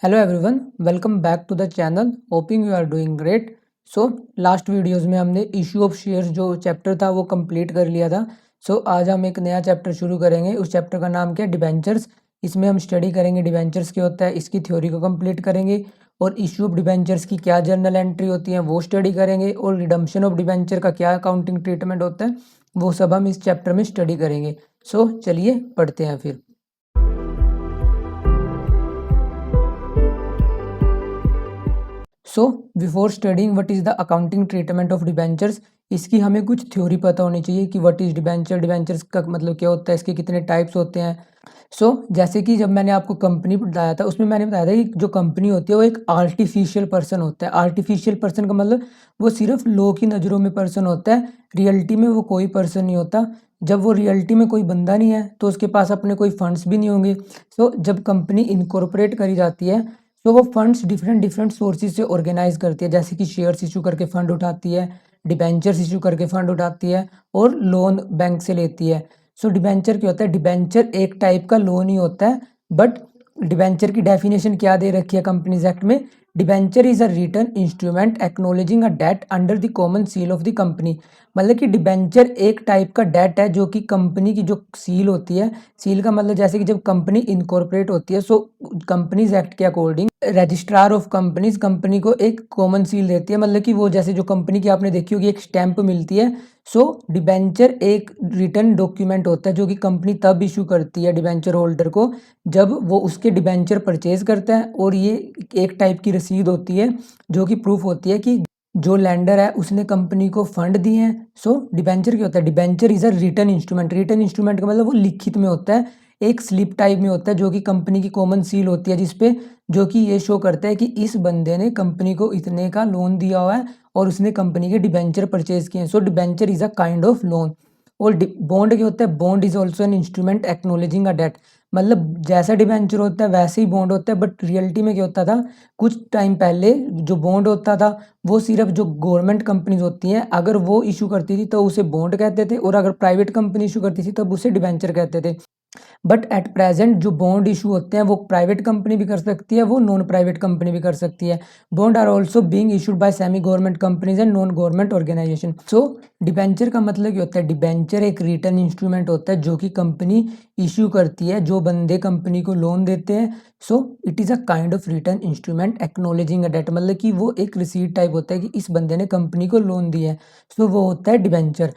Hello everyone, welcome back to the channel. Hoping you are doing great. So last videos में हमने issue of shares जो chapter था वो complete कर लिया था। आज हम एक नया चैप्टर शुरू करेंगे। उस चैप्टर का नाम क्या है? डिबेंचर्स। इसमें हम स्टडी करेंगे डिबेंचर्स क्या होता है, इसकी थ्योरी को कंप्लीट करेंगे और इशू ऑफ डिबेंचर्स की क्या जर्नल एंट्री होती है वो स्टडी करेंगे और रिडम्पशन ऑफ डिबेंचर का क्या अकाउंटिंग ट्रीटमेंट होता है वो सब हम इस चैप्टर में स्टडी करेंगे। चलिए पढ़ते हैं फिर। Before studying what is the accounting treatment of debentures, इसकी हमें कुछ थ्योरी पता होनी चाहिए कि व्हाट इज डिबेंचर, डिबेंचर्स का मतलब क्या होता है, इसके कितने टाइप्स होते हैं। जैसे कि जब मैंने आपको कंपनी बताया था उसमें मैंने बताया था कि जो कंपनी होती है वो एक आर्टिफिशियल पर्सन होता है। आर्टिफिशियल पर्सन का मतलब वो सिर्फ लो की नज़रों में पर्सन होता है, रियलिटी में वो कोई पर्सन नहीं होता। जब वो रियलिटी में कोई बंदा नहीं है तो उसके पास अपने कोई फंड्स भी नहीं होंगे। जब कंपनी इनकॉर्पोरेट करी जाती है तो वो फंड्स डिफरेंट डिफरेंट सोर्सेज से ऑर्गेनाइज करती है, जैसे कि शेयर्स इशू करके फंड उठाती है, डिबेंचर्स इशू करके फंड उठाती है और लोन बैंक से लेती है। डिबेंचर क्या होता है? डिबेंचर एक टाइप का लोन ही होता है। बट डिबेंचर की डेफिनेशन क्या दे रखी है कंपनीज एक्ट में? Debenture is a return instrument acknowledging a debt under the common seal of the company. मतलब कि डिबेंचर एक टाइप का डेट है जो कि कंपनी की जो सील होती है, सील का मतलब जैसे कि जब कंपनी इनकॉर्पोरेट होती है कंपनीज एक्ट के according registrar of companies company को एक कॉमन सील देती है। मतलब कि वो जैसे जो कंपनी की आपने देखी होगी एक स्टैंप मिलती है। डिबेंचर एक रिटर्न डॉक्यूमेंट होता है जो कि कंपनी तब इशू करती है डिबेंचर होल्डर को जब वो उसके डिबेंचर परचेज करता है, और ये एक टाइप की रसीद होती है जो कि प्रूफ होती है कि जो लैंडर है उसने कंपनी को फंड दिए हैं। डिबेंचर क्या होता है? Debenture is a return instrument. Return instrument का मतलब वो लिखित में होता है, एक स्लिप टाइप में होता है जो कि कंपनी की कॉमन सील होती है जिसपे जो कि ये शो करता है कि इस बंदे ने कंपनी को इतने का लोन दिया हुआ है और उसने कंपनी के डिबेंचर परचेज किए हैं। Debenture is a kind of loan. और बॉन्ड क्या होता है? Bond is also an instrument acknowledging a debt. मतलब जैसा डिबेंचर होता है वैसे ही बॉन्ड होता है, बट रियलिटी में क्या होता था? कुछ टाइम पहले जो बॉन्ड होता था वो सिर्फ जो गवर्नमेंट कंपनीज होती हैं अगर वो इशू करती थी तो उसे बॉन्ड कहते थे, और अगर प्राइवेट कंपनी इशू करती थी तब उसे डिबेंचर कहते थे। बट एट प्रेजेंट जो बॉन्ड इशू होते हैं वो प्राइवेट कंपनी भी कर सकती है, वो नॉन प्राइवेट कंपनी भी कर सकती है। Bond are also being issued by semi government companies and non government organisation. Debenture का मतलब क्या होता है? डिबेंचर एक रिटर्न इंस्ट्रूमेंट होता है जो कि कंपनी इशू करती है, जो बंदे कंपनी को लोन देते हैं। It is a kind of return instrument acknowledging a debt. मतलब कि वो एक रिसीट टाइप होता है कि इस बंदे ने कंपनी को लोन दिया है। वो होता है डिबेंचर।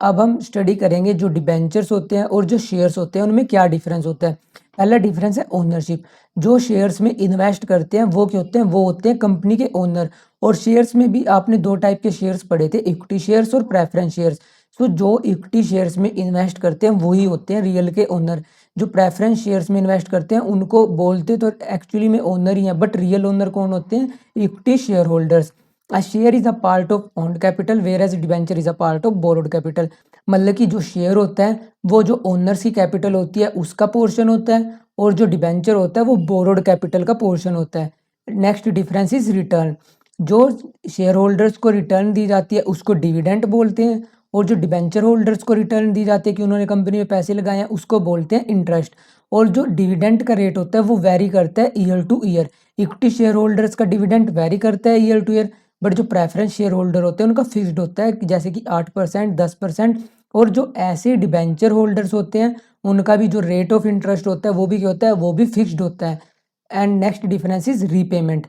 अब हम स्टडी करेंगे जो डिबेंचर्स होते हैं और जो शेयर्स होते हैं उनमें क्या डिफरेंस होता है। पहला डिफरेंस है ओनरशिप। जो शेयर्स में इन्वेस्ट करते हैं वो क्या होते हैं? वो होते हैं कंपनी के ओनर। और शेयर्स में भी आपने दो टाइप के शेयर्स पढ़े थे, इक्विटी शेयर्स और प्रेफरेंस शेयर्स। जो इक्विटी शेयर्स में इन्वेस्ट करते हैं वही होते हैं रियल के ओनर। जो प्रेफरेंस शेयर्स में इन्वेस्ट करते हैं उनको बोलते तो एक्चुअली में ओनर ही हैं, बट रियल ओनर कौन होते हैं? Equity share holders. A share is a part of owned capital whereas debenture is a part of borrowed capital। मतलब कि जो शेयर होता है वो जो ओनर्स की कैपिटल होती है उसका पोर्शन होता है, और जो डिबेंचर होता है वो बोरोड कैपिटल का पोर्शन होता है। Next difference is return. जो शेयर होल्डर्स को रिटर्न दी जाती है उसको डिविडेंड बोलते हैं, और जो डिबेंचर होल्डर्स को रिटर्न दी जाती है कि उन्होंने कंपनी में पैसे लगाए हैं उसको बोलते हैं इंटरेस्ट। और जो डिविडेंड का रेट होता है वो वेरी करता है year two year. Equity share holders का डिविडेंड वेरी करता है ईयर टू ईयर, बट जो प्रेफरेंस शेयर होल्डर होते हैं उनका फिक्स्ड होता है, जैसे कि 8%, 10%। और जो ऐसे डिबेंचर होल्डर्स होते हैं उनका भी जो रेट ऑफ इंटरेस्ट होता है वो भी क्या होता है? वो भी फिक्स्ड होता है। And next difference is repayment.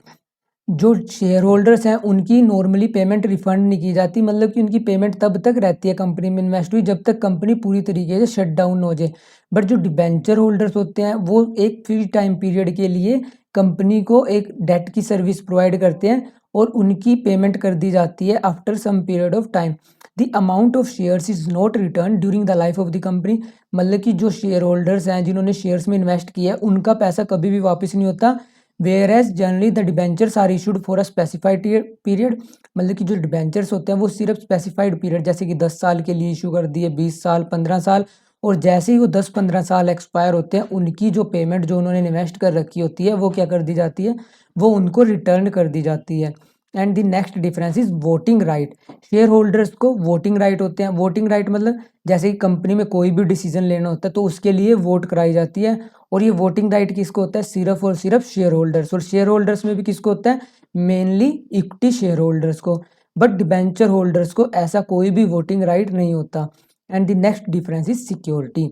जो शेयर होल्डर्स हैं उनकी नॉर्मली पेमेंट रिफंड नहीं की जाती, मतलब कि उनकी पेमेंट तब तक रहती है कंपनी में इन्वेस्ट हुई जब तक कंपनी पूरी तरीके से शट डाउन हो जाए। बट जो डिबेंचर होल्डर्स होते हैं वो एक फिक्स टाइम पीरियड के लिए कंपनी को एक डेट की सर्विस प्रोवाइड करते हैं और उनकी पेमेंट कर दी जाती है after some period of time. The amount of shares is not return during the life of the company. मतलब कि जो शेयर होल्डर्स हैं जिन्होंने शेयर्स में इन्वेस्ट किया है उनका पैसा कभी भी वापस नहीं होता। Where generally the debentures are issued for a specified period. मतलब कि जो डिबेंचर्स होते हैं वो सिर्फ स्पेसिफाइड पीरियड जैसे कि 10 साल के लिए इशू कर दिए, 20 साल, 15 साल, और जैसे ही वो 10-15 साल एक्सपायर होते हैं उनकी जो पेमेंट जो उन्होंने इन्वेस्ट कर रखी होती है वो क्या कर दी जाती है? वो उनको रिटर्न कर दी जाती है। And the next difference is voting right. Share holders को वोटिंग राइट होते हैं। वोटिंग राइट मतलब जैसे कि कंपनी में कोई भी डिसीजन लेना होता है तो उसके लिए वोट कराई जाती है, और ये वोटिंग राइट किसको होता है? सिर्फ और सिर्फ शेयर होल्डर्स। और शेयर होल्डर्स में भी किसको होता है? मेनली इक्विटी शेयर होल्डर्स को। बट डिबेंचर होल्डर्स को ऐसा कोई भी वोटिंग राइट नहीं होता। And the next difference is security.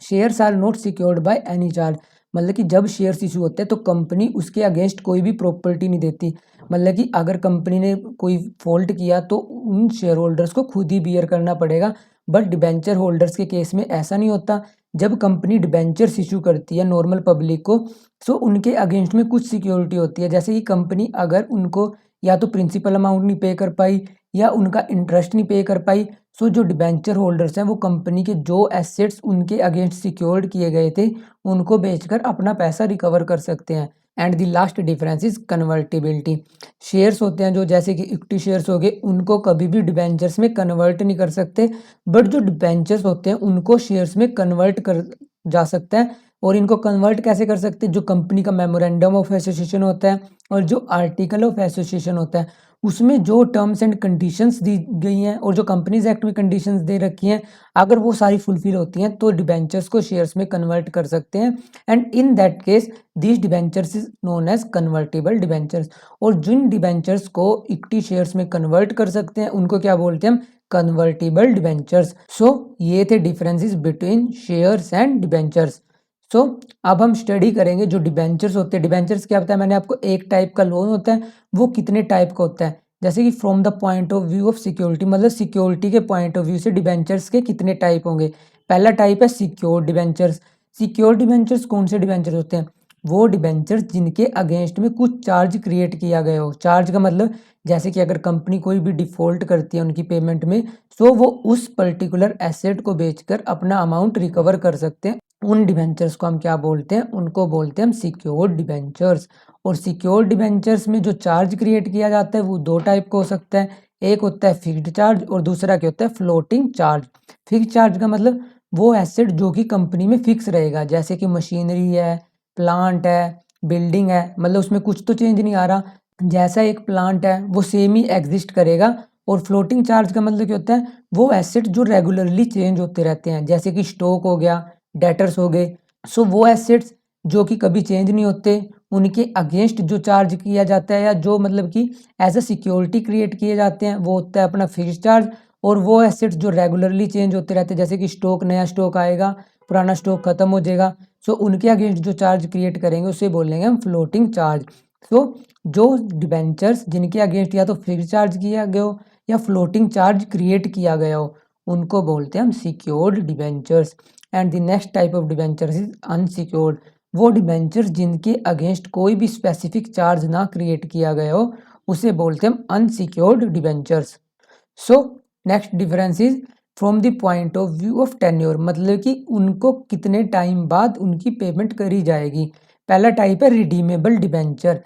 Shares are not secured by any charge. मतलब कि जब शेयर्स इशू होते हैं तो कंपनी उसके अगेंस्ट कोई भी प्रॉपर्टी नहीं देती। मतलब कि अगर कंपनी ने कोई फॉल्ट किया तो उन शेयर होल्डर्स को खुद ही बियर करना पड़ेगा। बट डिबेंचर होल्डर्स के केस में ऐसा नहीं होता। जब कंपनी डिबेंचर्स इशू करती है नॉर्मल पब्लिक को, सो उनके अगेंस्ट में कुछ सिक्योरिटी होती है। जैसे कि कंपनी अगर उनको या तो प्रिंसिपल अमाउंट नहीं पे कर पाई या उनका इंटरेस्ट नहीं पे कर पाई, सो जो डिबेंचर होल्डर्स हैं वो कंपनी के जो एसेट्स उनके अगेंस्ट सिक्योर्ड किए गए थे उनको बेचकर अपना पैसा रिकवर कर सकते हैं। And the last difference is convertibility. Shares होते हैं जो जैसे कि इक्विटी शेयर्स हो गए, उनको कभी भी डिबेंचर्स में कन्वर्ट नहीं कर सकते। बट जो डिबेंचर्स होते हैं उनको शेयर्स में कन्वर्ट कर जा सकता है। और इनको कन्वर्ट कैसे कर सकते हैं? जो कंपनी का मेमोरेंडम ऑफ एसोसिएशन होता है और जो आर्टिकल ऑफ एसोसिएशन होता है उसमें जो टर्म्स एंड कंडीशंस दी गई हैं और जो कंपनीज एक्ट में कंडीशंस दे रखी हैं, अगर वो सारी फुलफिल होती हैं तो डिबेंचर्स को शेयर्स में कन्वर्ट कर सकते हैं। And in that case this debentures is known as convertible debentures. और जिन डिबेंचर्स को इक्विटी शेयर्स में कन्वर्ट कर सकते हैं उनको क्या बोलते हैं हम? Convertible debentures. सो ये थे differences between shares and debentures. So अब हम स्टडी करेंगे जो डिबेंचर्स होते हैं। डिबेंचर्स क्या होता है? मैंने आपको एक टाइप का लोन होता है, वो कितने टाइप का होता है। जैसे कि from the point of view of security, मतलब सिक्योरिटी के पॉइंट ऑफ व्यू से डिबेंचर्स के कितने टाइप होंगे। पहला टाइप है सिक्योर्ड डिबेंचर्स। सिक्योर्ड डिबेंचर्स कौन से डिबेंचर्स होते हैं? वो डिबेंचर्स जिनके अगेंस्ट में कुछ चार्ज क्रिएट किया गया हो। चार्ज का मतलब जैसे कि अगर कंपनी कोई भी डिफॉल्ट करती है उनकी पेमेंट में, सो वो उस पर्टिकुलर एसेट को बेचकर अपना अमाउंट रिकवर कर सकते हैं। उन डिबेंचर्स को हम क्या बोलते हैं? उनको बोलते हैं हम सिक्योर्ड डिबेंचर्स। और सिक्योर्ड डिबेंचर्स में जो चार्ज क्रिएट किया जाता है वो दो टाइप का हो सकता है। एक होता है फिक्स्ड चार्ज और दूसरा क्या होता है? Floating charge. फिक्स्ड चार्ज का मतलब वो एसेट जो कि कंपनी में फिक्स रहेगा, जैसे कि मशीनरी है, प्लांट है, बिल्डिंग है, मतलब उसमें कुछ तो चेंज नहीं आ रहा। जैसा एक प्लांट है वो सेम ही एग्जिस्ट करेगा। और फ्लोटिंग चार्ज का मतलब क्या होता है? वो एसेट जो रेगुलरली चेंज होते रहते हैं, जैसे कि स्टॉक हो गया, डेटर्स हो गए। सो वो एसेट्स जो कि कभी चेंज नहीं होते, उनके अगेंस्ट जो चार्ज किया जाता है या जो मतलब कि एज अ सिक्योरिटी क्रिएट किए जाते हैं वो होता है अपना फिक्स्ड चार्ज। और वो एसेट्स जो रेगुलरली चेंज होते रहते हैं, जैसे कि स्टॉक, नया स्टॉक आएगा, पुराना स्टॉक खत्म हो जाएगा, सो उनके अगेंस्ट जो चार्ज क्रिएट करेंगे उसे बोलेंगे हम फ्लोटिंग चार्ज। सो जो डिबेंचर्स जिनके अगेंस्ट या तो फिक्स्ड चार्ज किया गया हो या फ्लोटिंग चार्ज क्रिएट किया गया हो उनको बोलते हैं हम secured debentures. And the next type of debentures is unsecured. वो डिबेंचर्स जिनके अगेंस्ट कोई भी स्पेसिफिक चार्ज ना क्रिएट किया गया हो उसे बोलते हैं हम unsecured debentures. So next difference is from the point of view of tenure, मतलब कि उनको कितने टाइम बाद उनकी पेमेंट करी जाएगी। पहला टाइप है रिडीमेबल डिबेंचर।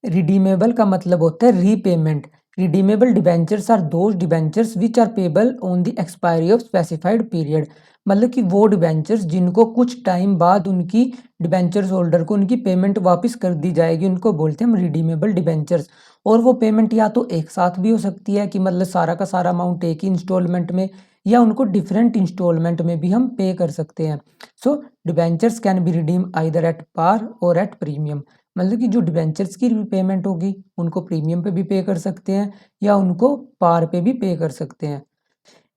रिडीमेबल का मतलब होता है repayment. Redeemable debentures are those debentures which are payable on the expiry of specified period. मतलब कि वो डिबेंचर्स जिनको कुछ टाइम बाद उनकी डिबेंचर्स होल्डर को उनकी पेमेंट वापस कर दी जाएगी उनको बोलते हैं हम रिडीमेबल डिबेंचर्स। और वो पेमेंट या तो एक साथ भी हो सकती है कि मतलब सारा का सारा अमाउंट एक ही इंस्टॉलमेंट में, या उनको डिफरेंट इंस्टॉलमेंट में भी हम पे कर सकते हैं। So debentures can be redeem either at par और एट प्रीमियम। मतलब कि जो डिबेंचर्स की पेमेंट होगी उनको प्रीमियम पे भी पे कर सकते हैं या उनको पार पे भी पे कर सकते हैं।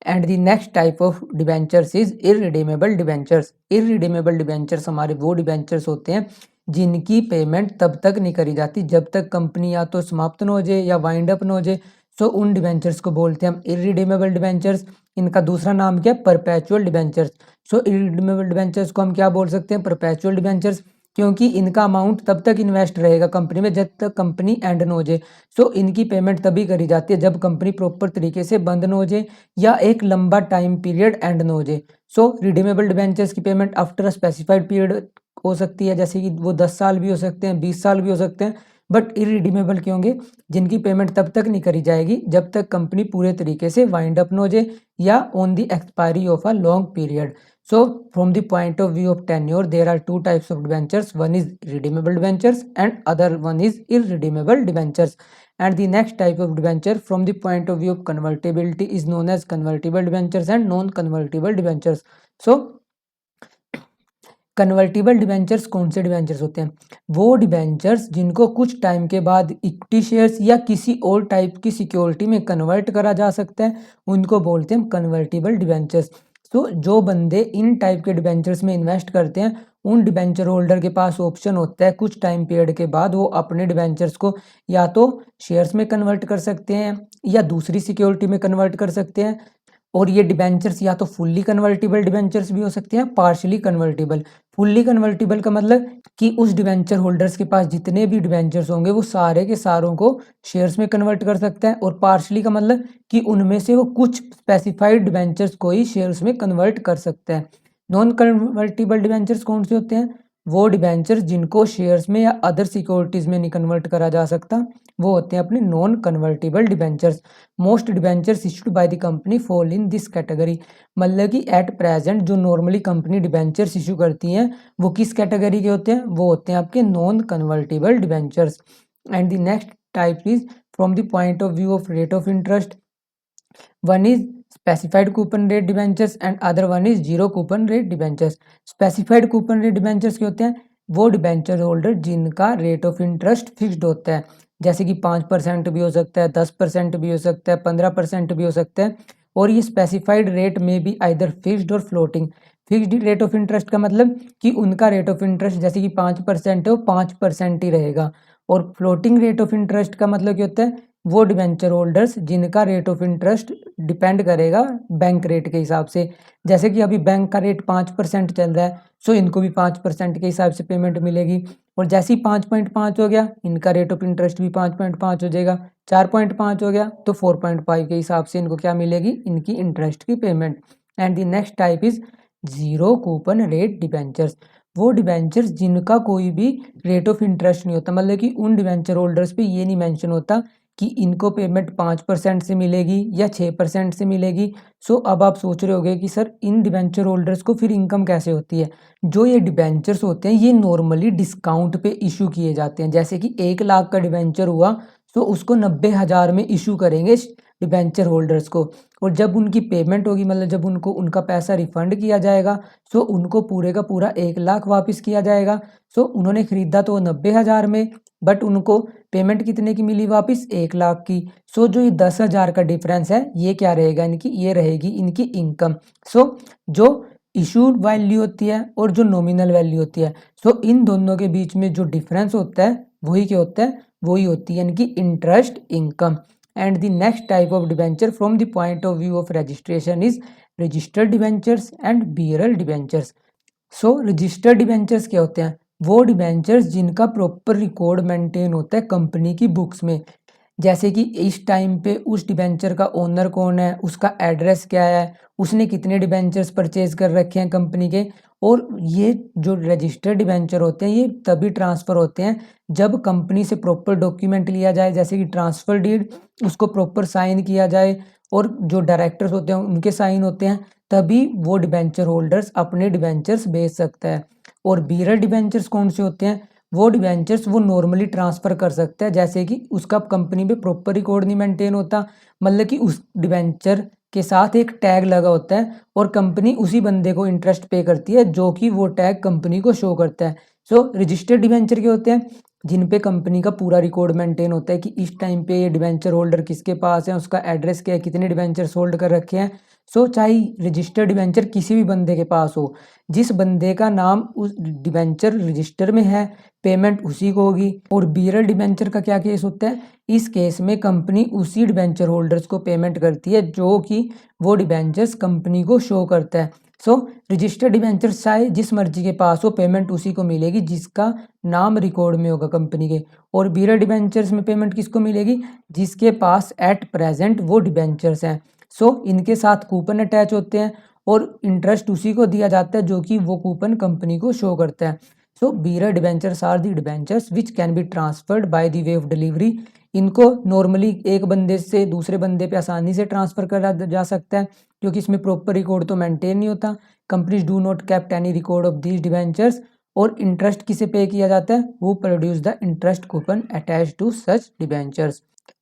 And the next type of debentures is irredeemable debentures. Irredeemable debentures हमारे वो डिबेंचर्स होते हैं जिनकी पेमेंट तब तक नहीं करी जाती जब तक कंपनी या तो समाप्त न हो जाए या वाइंड अप न हो जाए। सो उन डिबेंचर्स को बोलते हैं हम इररिडीमेबल डिबेंचर्स। इनका दूसरा नाम क्या है? Perpetual debentures. So irredeemable debentures को हम क्या बोल सकते हैं? परपेचुअल डिबेंचर्स, क्योंकि इनका अमाउंट तब तक इन्वेस्ट रहेगा कंपनी में जब तक कंपनी एंड न हो जाए। सो इनकी पेमेंट तभी करी जाती है जब कंपनी प्रॉपर तरीके से बंद न हो जाए या एक लंबा टाइम पीरियड एंड न हो जाए। सो रिडीमेबल डिबेंचर्स की payment after a specified period हो सकती है, जैसे कि वो 10 साल भी हो सकते हैं, 20 साल भी हो सकते हैं। बट इरिडीमेबल क्यों होंगे? जिनकी पेमेंट तब तक नहीं करी जाएगी जब तक कंपनी पूरे तरीके से वाइंड अप न हो जाए या on the expiry of a long period. So from the point of view of tenure, there are two types of debentures. One is redeemable debentures and other one is irredeemable debentures. And the next type of debenture from the point of view of convertibility is known as convertible debentures and non-convertible debentures. So convertible debentures कौन से debentures होते हैं? वो debentures जिनको कुछ time के बाद equity shares या किसी और टाइप की सिक्योरिटी में कन्वर्ट करा जा सकता है, उनको बोलते हैं कन्वर्टिबल डिबेंचर्स। तो जो बंदे इन टाइप के डिबेंचर्स में इन्वेस्ट करते हैं, उन डिबेंचर होल्डर के पास ऑप्शन होता है कुछ टाइम पीरियड के बाद वो अपने डिबेंचर्स को या तो शेयर्स में कन्वर्ट कर सकते हैं या दूसरी सिक्योरिटी में कन्वर्ट कर सकते हैं। और ये डिबेंचर्स या तो फुल्ली कन्वर्टिबल डिबेंचर्स भी हो सकते हैं, पार्शियली कन्वर्टिबल। फुल्ली कन्वर्टिबल का मतलब कि उस डिबेंचर होल्डर्स के पास जितने भी डिबेंचर्स होंगे वो सारे के सारों को शेयर्स में कन्वर्ट कर सकता है। और पार्शियली का मतलब कि उनमें से वो कुछ स्पेसिफाइड डिबेंचर्स को ही शेयर्स में कन्वर्ट कर सकता है। नॉन कन्वर्टिबल डिबेंचर्स कौन से होते हैं? वो डिबेंचर्स जिनको शेयर्स में या अदर सिक्योरिटीज में नहीं कन्वर्ट करा जा सकता, वो होते हैं अपने non convertible debentures. Most debentures issued by the company fall in this category. मतलब कि एट प्रेजेंट जो नॉर्मली कंपनी डिबेंचर्स इशू करती हैं वो किस कैटेगरी के होते हैं? वो होते हैं आपके non convertible debentures. And the next type is from the point of view of rate of interest, one is specified coupon rate debentures and other one is zero coupon rate debentures. Specified coupon rate debentures के होते हैं वो debenture holder जिनका rate of interest fixed होता है, जैसे कि 5% भी हो सकता है, 10% भी हो सकता है, 15% भी हो सकता है। और ये स्पेसिफाइड रेट में भी आइदर फिक्स्ड और floating. Fixed rate of interest का मतलब कि उनका रेट ऑफ इंटरेस्ट जैसे कि 5% है वो 5% ही रहेगा। और फ्लोटिंग रेट ऑफ इंटरेस्ट का मतलब क्या होता है? वो डिबेंचर होल्डर्स जिनका रेट ऑफ इंटरेस्ट डिपेंड करेगा बैंक रेट के हिसाब से। जैसे कि अभी बैंक का रेट 5% चल रहा है, सो इनको भी 5% के हिसाब से पेमेंट मिलेगी। और जैसे ही 5.5 हो गया इनका रेट ऑफ इंटरेस्ट भी 5.5 हो जाएगा। 4.5 हो गया तो 4.5 के हिसाब से इनको क्या मिलेगी? इनकी इंटरेस्ट की payment. And the next type is zero coupon rate debentures. वो डिबेंचर्स जिनका कोई भी रेट ऑफ इंटरेस्ट नहीं होता, मतलब कि उन डिबेंचर होल्डर्स पे ये नहीं मेंशन होता कि इनको पेमेंट 5% से मिलेगी या 6% से मिलेगी। सो अब आप सोच रहे होंगे कि सर इन डिबेंचर होल्डर्स को फिर इनकम कैसे होती है? जो ये डिबेंचर्स होते हैं ये नॉर्मली डिस्काउंट पे इशू किए जाते हैं। जैसे कि 1 लाख का डिबेंचर हुआ तो उसको 90,000 में इशू करेंगे डिबेंचर होल्डर्स को। और जब उनकी पेमेंट होगी, मतलब जब उनको उनका पैसा रिफंड किया जाएगा, सो उनको पूरे का पूरा 1 लाख वापस किया जाएगा। सो उन्होंने खरीदा तो 90,000 में, बट उनको पेमेंट कितने की मिली वापस? 1 लाख की। सो जो ये 10,000 का डिफरेंस है ये क्या रहेगा इनकी? ये रहेगी इनकी इनकम। सो जो इशूड वैल्यू होती है और जो नॉमिनल वैल्यू होती है, सो इन दोनों के बीच में जो डिफरेंस होता है वही क्या होता है? वही होती है इनकी interest income. And the next type of debenture from the point of view of registration is registered debentures and bearer debentures. So registered debentures क्या होते हैं? वो डिबेंचर्स जिनका प्रॉपर रिकॉर्ड मेंटेन होता है कंपनी की बुक्स में। जैसे कि इस टाइम पे उस डिबेंचर का ओनर कौन है, उसका एड्रेस क्या है, उसने कितने डिबेंचर्स परचेज कर रखे हैं कंपनी के। और ये जो रजिस्टर्ड डिबेंचर होते हैं ये तभी ट्रांसफ़र होते हैं जब कंपनी से प्रॉपर डॉक्यूमेंट लिया जाए, जैसे कि ट्रांसफ़र डीड, उसको प्रॉपर साइन किया जाए और जो डायरेक्टर्स होते हैं उनके साइन होते हैं, तभी वो डिबेंचर होल्डर्स अपने डिबेंचर्स बेच सकता है। और बियरल डिबेंचर्स कौन से होते हैं? वो डिबेंचर्स वो नॉर्मली ट्रांसफ़र कर सकता है, जैसे कि उसका कंपनी में प्रॉपर रिकॉर्ड नहीं मेंटेन होता, मतलब कि उस डिबेंचर के साथ एक टैग लगा होता है और कंपनी उसी बंदे को इंटरेस्ट पे करती है जो कि वो टैग कंपनी को शो करता है। सो रजिस्टर्ड डिबेंचर के होते हैं जिन पे कंपनी का पूरा रिकॉर्ड मेंटेन होता है कि इस टाइम पे ये डिबेंचर होल्डर किसके पास है, उसका एड्रेस क्या है, कितने डिबेंचर्स होल्ड कर रखे हैं। सो चाहे रजिस्टर्ड डिबेंचर किसी भी बंदे के पास हो, जिस बंदे का नाम उस डिबेंचर रजिस्टर में है पेमेंट उसी को होगी। और बियरल डिबेंचर का क्या केस होता है? इस केस में कंपनी उसी डिबेंचर होल्डर्स को पेमेंट करती है जो कि वो डिबेंचर्स कंपनी को शो करता है। सो रजिस्टर्ड डिबेंचर्स चाहे जिस मर्जी के पास हो पेमेंट उसी को मिलेगी जिसका नाम रिकॉर्ड में होगा कंपनी के। और बियरल डिबेंचर्स में पेमेंट किसको मिलेगी? जिसके पास एट प्रेजेंट वो डिबेंचर्स हैं। सो इनके साथ कूपन अटैच होते हैं और इंटरेस्ट उसी को दिया जाता है जो कि वो कूपन कंपनी को शो करता है। So bearer debentures are the debentures which can be transferred by the way of delivery. इनको नॉर्मली एक बंदे से दूसरे बंदे पे आसानी से ट्रांसफ़र करा जा सकता है क्योंकि इसमें प्रॉपर रिकॉर्ड तो मेंटेन नहीं होता companies do not kept any record of these debentures. और इंटरेस्ट किसे पे किया जाता है, वो produce the interest coupon attach to such debentures.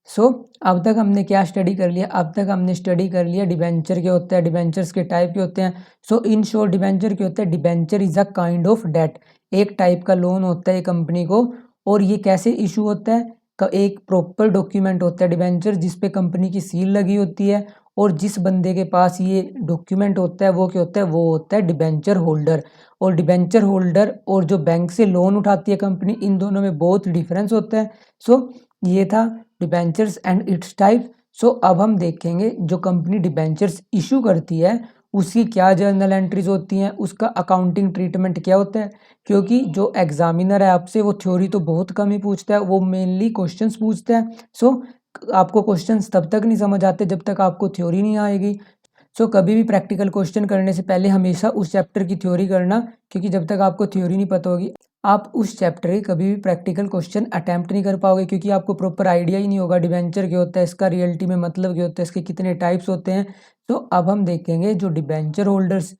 So अब तक हमने क्या स्टडी कर लिया, अब तक हमने स्टडी कर लिया डिबेंचर क्या होता है, डिबेंचर्स के टाइप के होते हैं। सो इन शॉर्ट डिबेंचर क्या होता है, debenture is a kind of debt, एक टाइप का लोन होता है कंपनी को। और ये कैसे इशू होता है, एक प्रॉपर डॉक्यूमेंट होता है डिबेंचर जिसपे कंपनी की सील लगी होती है। और जिस बंदे के पास ये डॉक्यूमेंट होता है वो क्या होता है, वो होता है डिबेंचर होल्डर। और डिबेंचर होल्डर और जो बैंक से लोन उठाती है कंपनी, इन दोनों में बहुत डिफरेंस होता है। सो ये था डिबेंचर्स एंड इट्स टाइप। सो अब हम देखेंगे जो कंपनी डिबेंचर्स इशू करती है उसकी क्या जर्नल एंट्रीज होती हैं, उसका अकाउंटिंग ट्रीटमेंट क्या होता है। क्योंकि जो एग्जामिनर है आपसे वो थ्योरी तो बहुत कम ही पूछता है, वो मेनली क्वेश्चंस पूछता है। सो आपको क्वेश्चंस तब तक नहीं समझ आते जब तक आपको थ्योरी नहीं आएगी। सो कभी भी प्रैक्टिकल क्वेश्चन करने से पहले हमेशा उस चैप्टर की थ्योरी करना, क्योंकि जब तक आपको थ्योरी नहीं पता होगी आप उस चैप्टर के कभी भी प्रैक्टिकल क्वेश्चन अटैम्प्ट नहीं कर पाओगे, क्योंकि आपको प्रॉपर आइडिया ही नहीं होगा डिबेंचर क्या होता है, इसका रियलिटी में मतलब क्या होता है, इसके कितने टाइप्स होते हैं। तो अब हम देखेंगे जो डिबेंचर होल्डर्स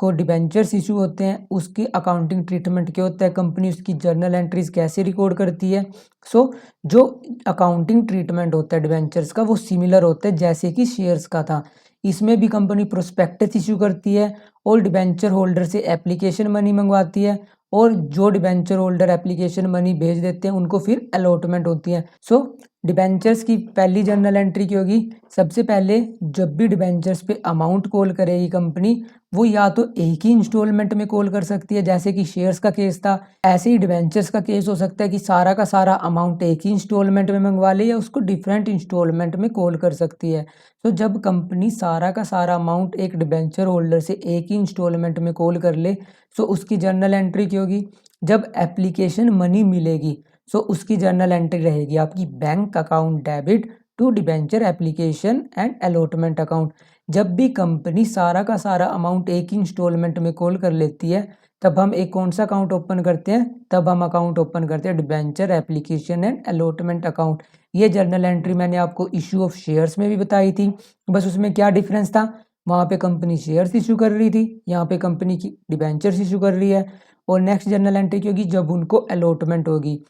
को डिबेंचर्स इशू होते हैं उसकी अकाउंटिंग ट्रीटमेंट क्या होता है, कंपनी उसकी जर्नल एंट्रीज कैसे रिकॉर्ड करती है। सो जो अकाउंटिंग ट्रीटमेंट होता है डिबेंचर्स का वो सिमिलर होता है जैसे कि शेयर्स का था। इसमें भी कंपनी प्रोस्पेक्टस इशू करती है और डिबेंचर होल्डर से एप्लीकेशन मनी मंगवाती है। और जो डिबेंचर होल्डर एप्लीकेशन मनी भेज देते हैं उनको फिर अलॉटमेंट होती है। सो डिबेंचर्स की पहली जर्नल एंट्री की होगी, सबसे पहले जब भी डिबेंचर्स पे अमाउंट कॉल करेगी कंपनी, वो या तो एक ही इंस्टॉलमेंट में कॉल कर सकती है जैसे कि शेयर्स का केस था, ऐसे ही डिबेंचर्स का केस हो सकता है कि सारा का सारा अमाउंट एक ही इंस्टॉलमेंट में मंगवा ले या उसको डिफरेंट इंस्टॉलमेंट में कॉल कर सकती है। तो जब कंपनी सारा का सारा अमाउंट एक डिबेंचर होल्डर से एक ही इंस्टॉलमेंट में कॉल कर ले, सो उसकी जर्नल एंट्री क्या होगी, जब एप्लीकेशन मनी मिलेगी सो उसकी जर्नल एंट्री रहेगी आपकी bank account debit to debenture application and allotment account. जब भी कंपनी सारा का सारा अमाउंट एक ही इंस्टॉलमेंट में कॉल कर लेती है तब हम एक कौन सा अकाउंट ओपन करते हैं, तब हम अकाउंट ओपन करते हैं debenture application and allotment account. ये जर्नल एंट्री मैंने आपको इशू ऑफ शेयर्स में भी बताई थी, बस उसमें क्या डिफरेंस था, वहाँ पे कंपनी शेयर्स इशू कर रही थी, यहाँ पे कंपनी की डिबेंचर्स इशू कर रही है। और नेक्स्ट जर्नल एंट्री क्या होगी, जब उनको अलॉटमेंट होगी।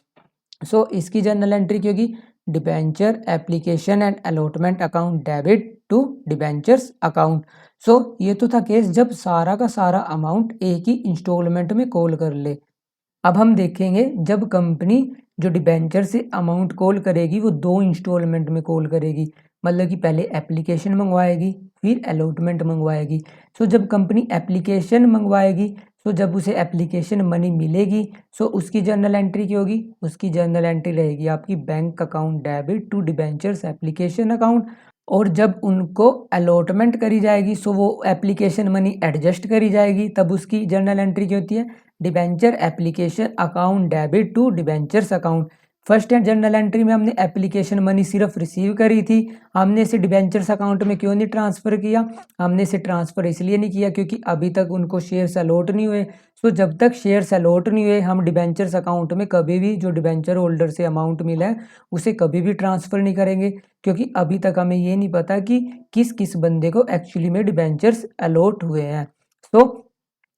सो इसकी जर्नल एंट्री क्या होगी, debenture application and allotment account debit to debentures account. So ये तो था केस जब सारा का सारा अमाउंट एक ही इंस्टॉलमेंट में कॉल कर ले। अब हम देखेंगे जब कंपनी जो डिबेंचर से अमाउंट कॉल करेगी वो दो इंस्टॉलमेंट में कॉल करेगी, मतलब कि पहले एप्लीकेशन मंगवाएगी फिर अलॉटमेंट मंगवाएगी। सो जब कंपनी एप्लीकेशन मंगवाएगी, सो जब उसे एप्लीकेशन मनी मिलेगी, सो उसकी जर्नल एंट्री क्या होगी, उसकी जर्नल एंट्री रहेगी आपकी bank account debit to debentures application account. और जब उनको अलॉटमेंट करी जाएगी सो वो एप्लीकेशन मनी एडजस्ट करी जाएगी, तब उसकी जर्नल एंट्री क्या होती है, debenture application account debit to debentures account. First and journal entry में हमने एप्लीकेशन मनी सिर्फ रिसीव करी थी, हमने इसे डिबेंचर्स अकाउंट में क्यों नहीं ट्रांसफ़र किया, हमने इसे ट्रांसफ़र इसलिए नहीं किया क्योंकि अभी तक उनको शेयर्स अलॉट नहीं हुए। सो जब तक शेयर्स अलॉट नहीं हुए हम डिबेंचर्स अकाउंट में कभी भी जो डिबेंचर होल्डर से अमाउंट मिला है उसे कभी भी ट्रांसफ़र नहीं करेंगे, क्योंकि अभी तक हमें ये नहीं पता कि किस किस बंदे को एक्चुअली में डिबेंचर्स अलॉट हुए हैं। सो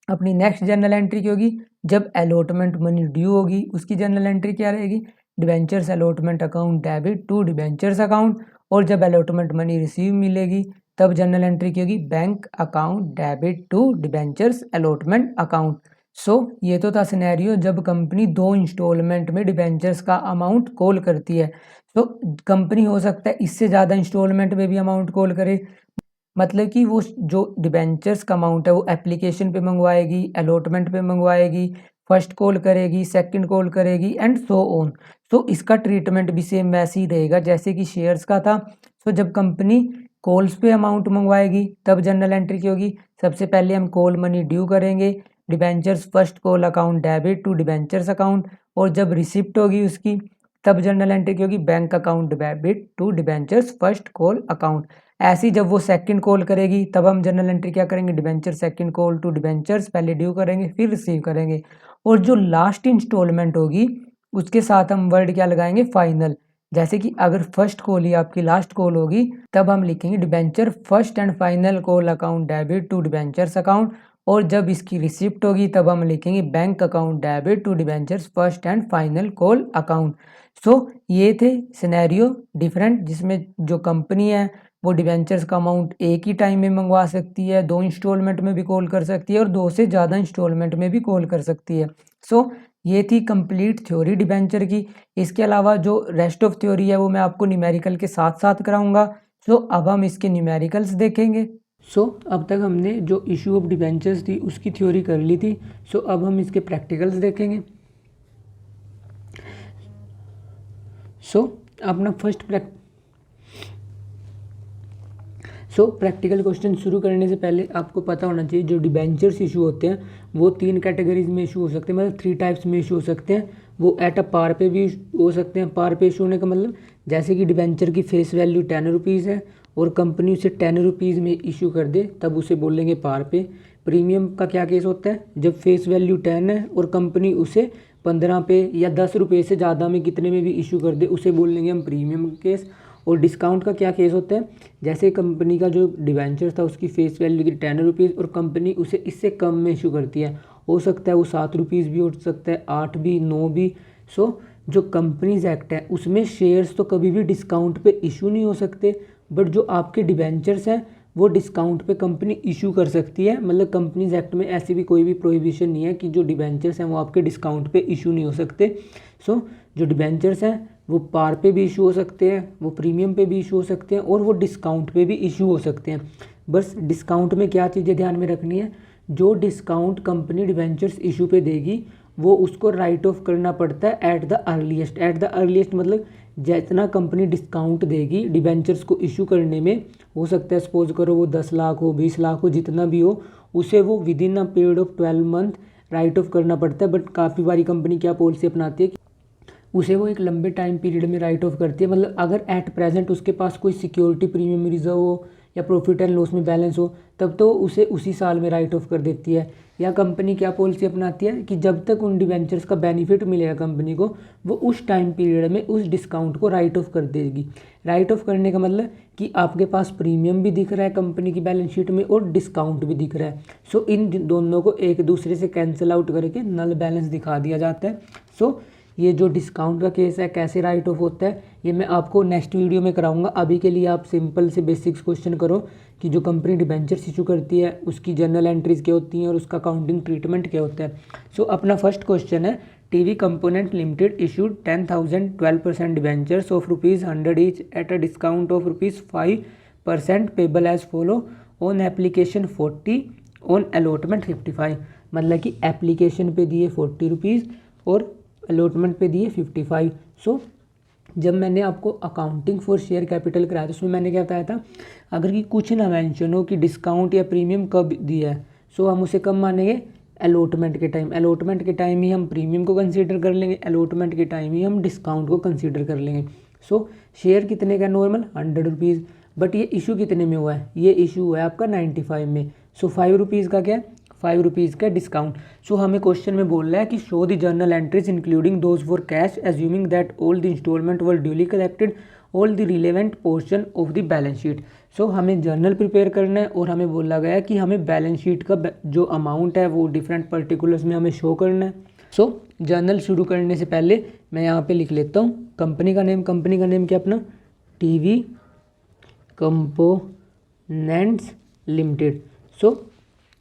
अपनी नेक्स्ट जर्नल एंट्री क्या होगी, जब अलॉटमेंट मनी ड्यू होगी उसकी जर्नल एंट्री क्या रहेगी, debentures allotment account debit to debentures account. और जब अलॉटमेंट मनी रिसीव मिलेगी तब जर्नल एंट्री क्या होगी, bank account debit to debentures allotment account. So ये तो था सिनेरियो जब कंपनी दो इंस्टॉलमेंट में डिबेंचर्स का अमाउंट कॉल करती है। तो कंपनी हो सकता है इससे ज़्यादा इंस्टॉलमेंट में भी अमाउंट कॉल करे, मतलब कि वो जो डिबेंचर्स का अमाउंट है वो एप्लीकेशन पे मंगवाएगी, अलॉटमेंट पे मंगवाएगी, फर्स्ट कॉल करेगी, सेकंड कॉल करेगी एंड सो ऑन। तो इसका ट्रीटमेंट भी सेम वैसे ही रहेगा जैसे कि शेयर्स का था। तो जब कंपनी कॉल्स पे अमाउंट मंगवाएगी तब जर्नल एंट्री की होगी, सबसे पहले हम कॉल मनी ड्यू करेंगे, debentures first call account debit to debentures account. और जब रिसिप्ट होगी उसकी तब जर्नल एंट्री की होगी, bank account debit to debentures first call account. ऐसी जब वो सेकंड कॉल करेगी तब हम जर्नल एंट्री क्या करेंगे, debenture second call to debentures पहले ड्यू करेंगे फिर रिसीव करेंगे। और जो लास्ट इंस्टॉलमेंट होगी उसके साथ हम वर्ड क्या लगाएंगे, फाइनल। जैसे कि अगर फर्स्ट कॉल ही आपकी लास्ट कॉल होगी तब हम लिखेंगे debenture first and final call account debit to debentures account. और जब इसकी रिसिप्ट होगी तब हम लिखेंगे bank account debit to debentures first and final call account. So ये थे सिनेरियो डिफरेंट, जिसमें जो कंपनी है वो डिबेंचर्स का अमाउंट एक ही टाइम में मंगवा सकती है, 2 इंस्टॉलमेंट में भी कॉल कर सकती है और 2 से ज़्यादा इंस्टॉलमेंट में भी कॉल कर सकती है। सो ये थी कंप्लीट थ्योरी डिबेंचर की। इसके अलावा जो रेस्ट ऑफ थ्योरी है वो मैं आपको न्यूमेरिकल के साथ साथ कराऊंगा। सो अब हम इसके न्यूमेरिकल्स देखेंगे। सो अब तक हमने जो इशू ऑफ डिबेंचर्स थी उसकी थ्योरी कर ली थी। सो अब हम इसके प्रैक्टिकल्स देखेंगे। सो अपना प्रैक्टिकल क्वेश्चन शुरू करने से पहले आपको पता होना चाहिए जो डिबेंचर्स इशू होते हैं वो 3 कैटेगरीज में इशू हो सकते हैं, मतलब 3 टाइप्स में इशू हो सकते हैं। वो एट अ पार पे भी हो सकते हैं। पार पे इशू होने का मतलब जैसे कि डिबेंचर की फेस वैल्यू 10 रुपीज़ है और कंपनी उसे 10 रुपीज़ में इशू कर दे, तब उसे बोलेंगे पार पे। प्रीमियम का क्या केस होता है, जब फेस वैल्यू 10 है और कंपनी उसे 15 पे या 10 रुपये से ज़्यादा में कितने में भी इशू कर दे, उसे बोलेंगे हम प्रीमियम केस। और डिस्काउंट का क्या केस होता है, जैसे कंपनी का जो डिबेंचर था उसकी फेस वैल्यू थी 10 रुपीज़ और कंपनी उसे इससे कम में इशू करती है। हो सकता है वो 7 रुपीज़ भी हो सकता है, 8 भी, 9 भी। सो जो कंपनीज एक्ट है उसमें शेयर्स तो कभी भी डिस्काउंट पे इशू नहीं हो सकते, बट जो आपके डिबेंचर्स हैं वो डिस्काउंट पे कंपनी इशू कर सकती है। मतलब कंपनीज एक्ट में ऐसी भी कोई भी प्रोहिबिशन नहीं है कि जो डिबेंचर्स हैं वो आपके डिस्काउंट पे इशू नहीं हो सकते। सो जो डिबेंचर्स हैं वो पार पे भी इशू हो सकते हैं, वो प्रीमियम पे भी इशू हो सकते हैं और वो डिस्काउंट पे भी इशू हो सकते हैं। बस डिस्काउंट में क्या चीज़ें ध्यान में रखनी है, जो डिस्काउंट कंपनी डिबेंचर्स इशू पे देगी वो उसको राइट ऑफ करना पड़ता है at the earliest. At the earliest मतलब जितना कंपनी डिस्काउंट देगी डिबेंचर्स को इशू करने में, हो सकता है सपोज करो वो 10 लाख हो, 20 लाख हो, जितना भी हो, उसे वो with in a period of 12 month right of करना पड़ता है। बट काफ़ी बारी कंपनी क्या पॉलिसी अपनाती है कि उसे वो एक लंबे टाइम पीरियड में राइट ऑफ करती है। मतलब अगर एट प्रेजेंट उसके पास कोई सिक्योरिटी प्रीमियम रिजर्व हो या प्रॉफिट एंड लॉस में बैलेंस हो, तब तो उसे उसी साल में राइट ऑफ कर देती है। या कंपनी क्या पॉलिसी अपनाती है कि जब तक उन डिबेंचर्स का बेनिफिट मिलेगा कंपनी को, वो उस टाइम पीरियड में उस डिस्काउंट को राइट ऑफ कर देगी। राइट ऑफ करने का मतलब कि आपके पास प्रीमियम भी दिख रहा है कंपनी की बैलेंस शीट में और डिस्काउंट भी दिख रहा है। सो इन दोनों को एक दूसरे से कैंसिल आउट करके नल बैलेंस दिखा दिया जाता है। सो ये जो डिस्काउंट का केस है कैसे राइट ऑफ होता है ये मैं आपको नेक्स्ट वीडियो में कराऊंगा। अभी के लिए आप सिंपल से बेसिक्स क्वेश्चन करो कि जो कंपनी डिबेंचर्स इशू करती है उसकी जर्नल एंट्रीज क्या होती हैं और उसका अकाउंटिंग ट्रीटमेंट क्या होता है। सो अपना फर्स्ट क्वेश्चन है, TV component limited issued 10,000 12% debentures of ₹100 each at a discount of ₹5% payable as follow on application 40 on allotment 55। मतलब कि एप्लीकेशन पे दिए 40 रुपीज़ और अलॉटमेंट पे दिए 55। सो जब मैंने आपको अकाउंटिंग फॉर शेयर कैपिटल कराया तो उसमें मैंने क्या बताया था, अगर कि कुछ ना मेंशन हो कि डिस्काउंट या प्रीमियम कब दिया है, सो हम उसे कब मानेंगे, अलॉटमेंट के टाइम। अलॉटमेंट के टाइम ही हम प्रीमियम को कंसीडर कर लेंगे, अलॉटमेंट के टाइम ही हम डिस्काउंट को कंसीडर कर लेंगे। सो शेयर कितने का नॉर्मल 100 रुपीज़, बट ये इशू कितने में हुआ है, ये इशू हुआ है आपका 95 में। सो 5 रुपीज़ का क्या, 5 रुपीज़ का डिस्काउंट। सो हमें क्वेश्चन में बोल रहा है कि show the journal entries including those for cash assuming that all the instalments were duly collected all the relevant portion of the balance sheet. So हमें जर्नल प्रिपेयर करना है और हमें बोला गया है कि हमें बैलेंस शीट का जो अमाउंट है वो डिफरेंट पर्टिकुलर्स में हमें शो करना है। सो जर्नल शुरू करने से पहले मैं यहाँ पे लिख लेता हूँ कंपनी का नेम। कंपनी का नेम क्या अपना, टीवी कंपोनेंट्स लिमिटेड। सो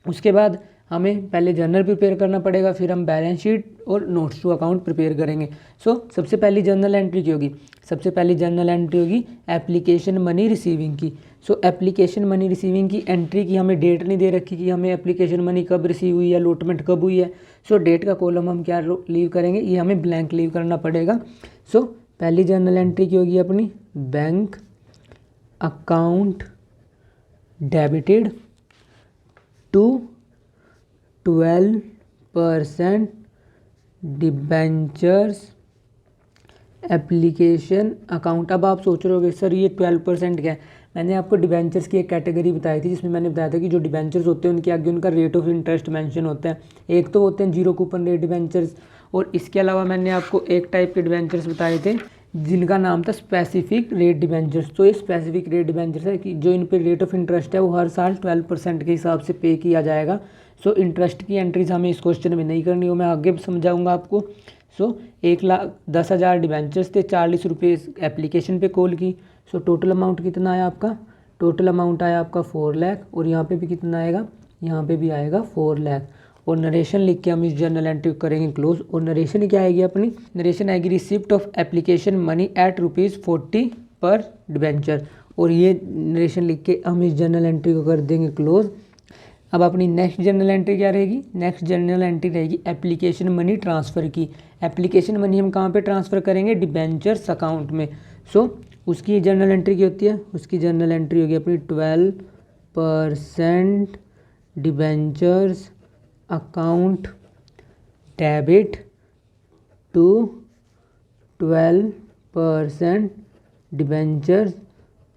उसके बाद हमें पहले जर्नल प्रिपेयर करना पड़ेगा, फिर हम बैलेंस शीट और नोट्स टू अकाउंट प्रिपेयर करेंगे। सो सबसे पहली जर्नल एंट्री की होगी, सबसे पहली जर्नल एंट्री होगी एप्लीकेशन मनी रिसीविंग की। सो एप्लीकेशन मनी रिसीविंग की एंट्री की हमें डेट नहीं दे रखी कि हमें एप्लीकेशन मनी कब रिसीव हुई है, अलॉटमेंट कब हुई है। सो डेट का कॉलम हम क्या लीव करेंगे, ये हमें ब्लैंक लीव करना पड़ेगा। सो पहली जर्नल एंट्री की होगी अपनी bank account debited to 12% debentures application account. अब आप सोच रहे होगे सर ये 12% क्या है। मैंने आपको डिबेंचर्स की एक कैटेगरी बताई थी जिसमें मैंने बताया था कि जो डिबेंचर्स होते हैं उनके आगे उनका रेट ऑफ इंटरेस्ट मेंशन होता है। एक तो होते हैं जीरो कूपन रेट डिबेंचर्स, और इसके अलावा मैंने आपको एक टाइप के डिबेंचर्स बताए थे जिनका नाम था स्पेसिफिक रेट डिबेंचर्स। तो ये स्पेसिफिक रेट डिबेंचर्स है कि जो इन पे रेट ऑफ इंटरेस्ट है वो हर साल 12% के हिसाब से पे किया जाएगा। सो इंटरेस्ट की एंट्रीज हमें इस क्वेश्चन में नहीं करनी हो, मैं आगे समझाऊंगा आपको। सो 1,10,000 डिबेंचर्स थे, 40 रुपये एप्लीकेशन पे कॉल की। सो टोटल अमाउंट कितना आया आपका, टोटल अमाउंट आया आपका 4 लाख, और यहाँ पे भी कितना आएगा, यहाँ पे भी आएगा 4 लाख। और नरेशन लिख के हम इस जर्नल एंट्री करेंगे क्लोज। और नरेशन क्या आएगी अपनी, नरेशन आएगी receipt of application money at ₹40 पर डिबेंचर। और ये नरेशन लिख के हम इस जर्नल एंट्री को कर देंगे क्लोज। अब अपनी नेक्स्ट जर्नल एंट्री क्या रहेगी, नेक्स्ट जर्नल एंट्री रहेगी एप्लीकेशन मनी ट्रांसफ़र की। एप्लीकेशन मनी हम कहाँ पे ट्रांसफ़र करेंगे, डिबेंचर्स अकाउंट में। सो उसकी जर्नल एंट्री क्या होती है, उसकी जर्नल एंट्री होगी अपनी 12% debentures account debit to 12% debentures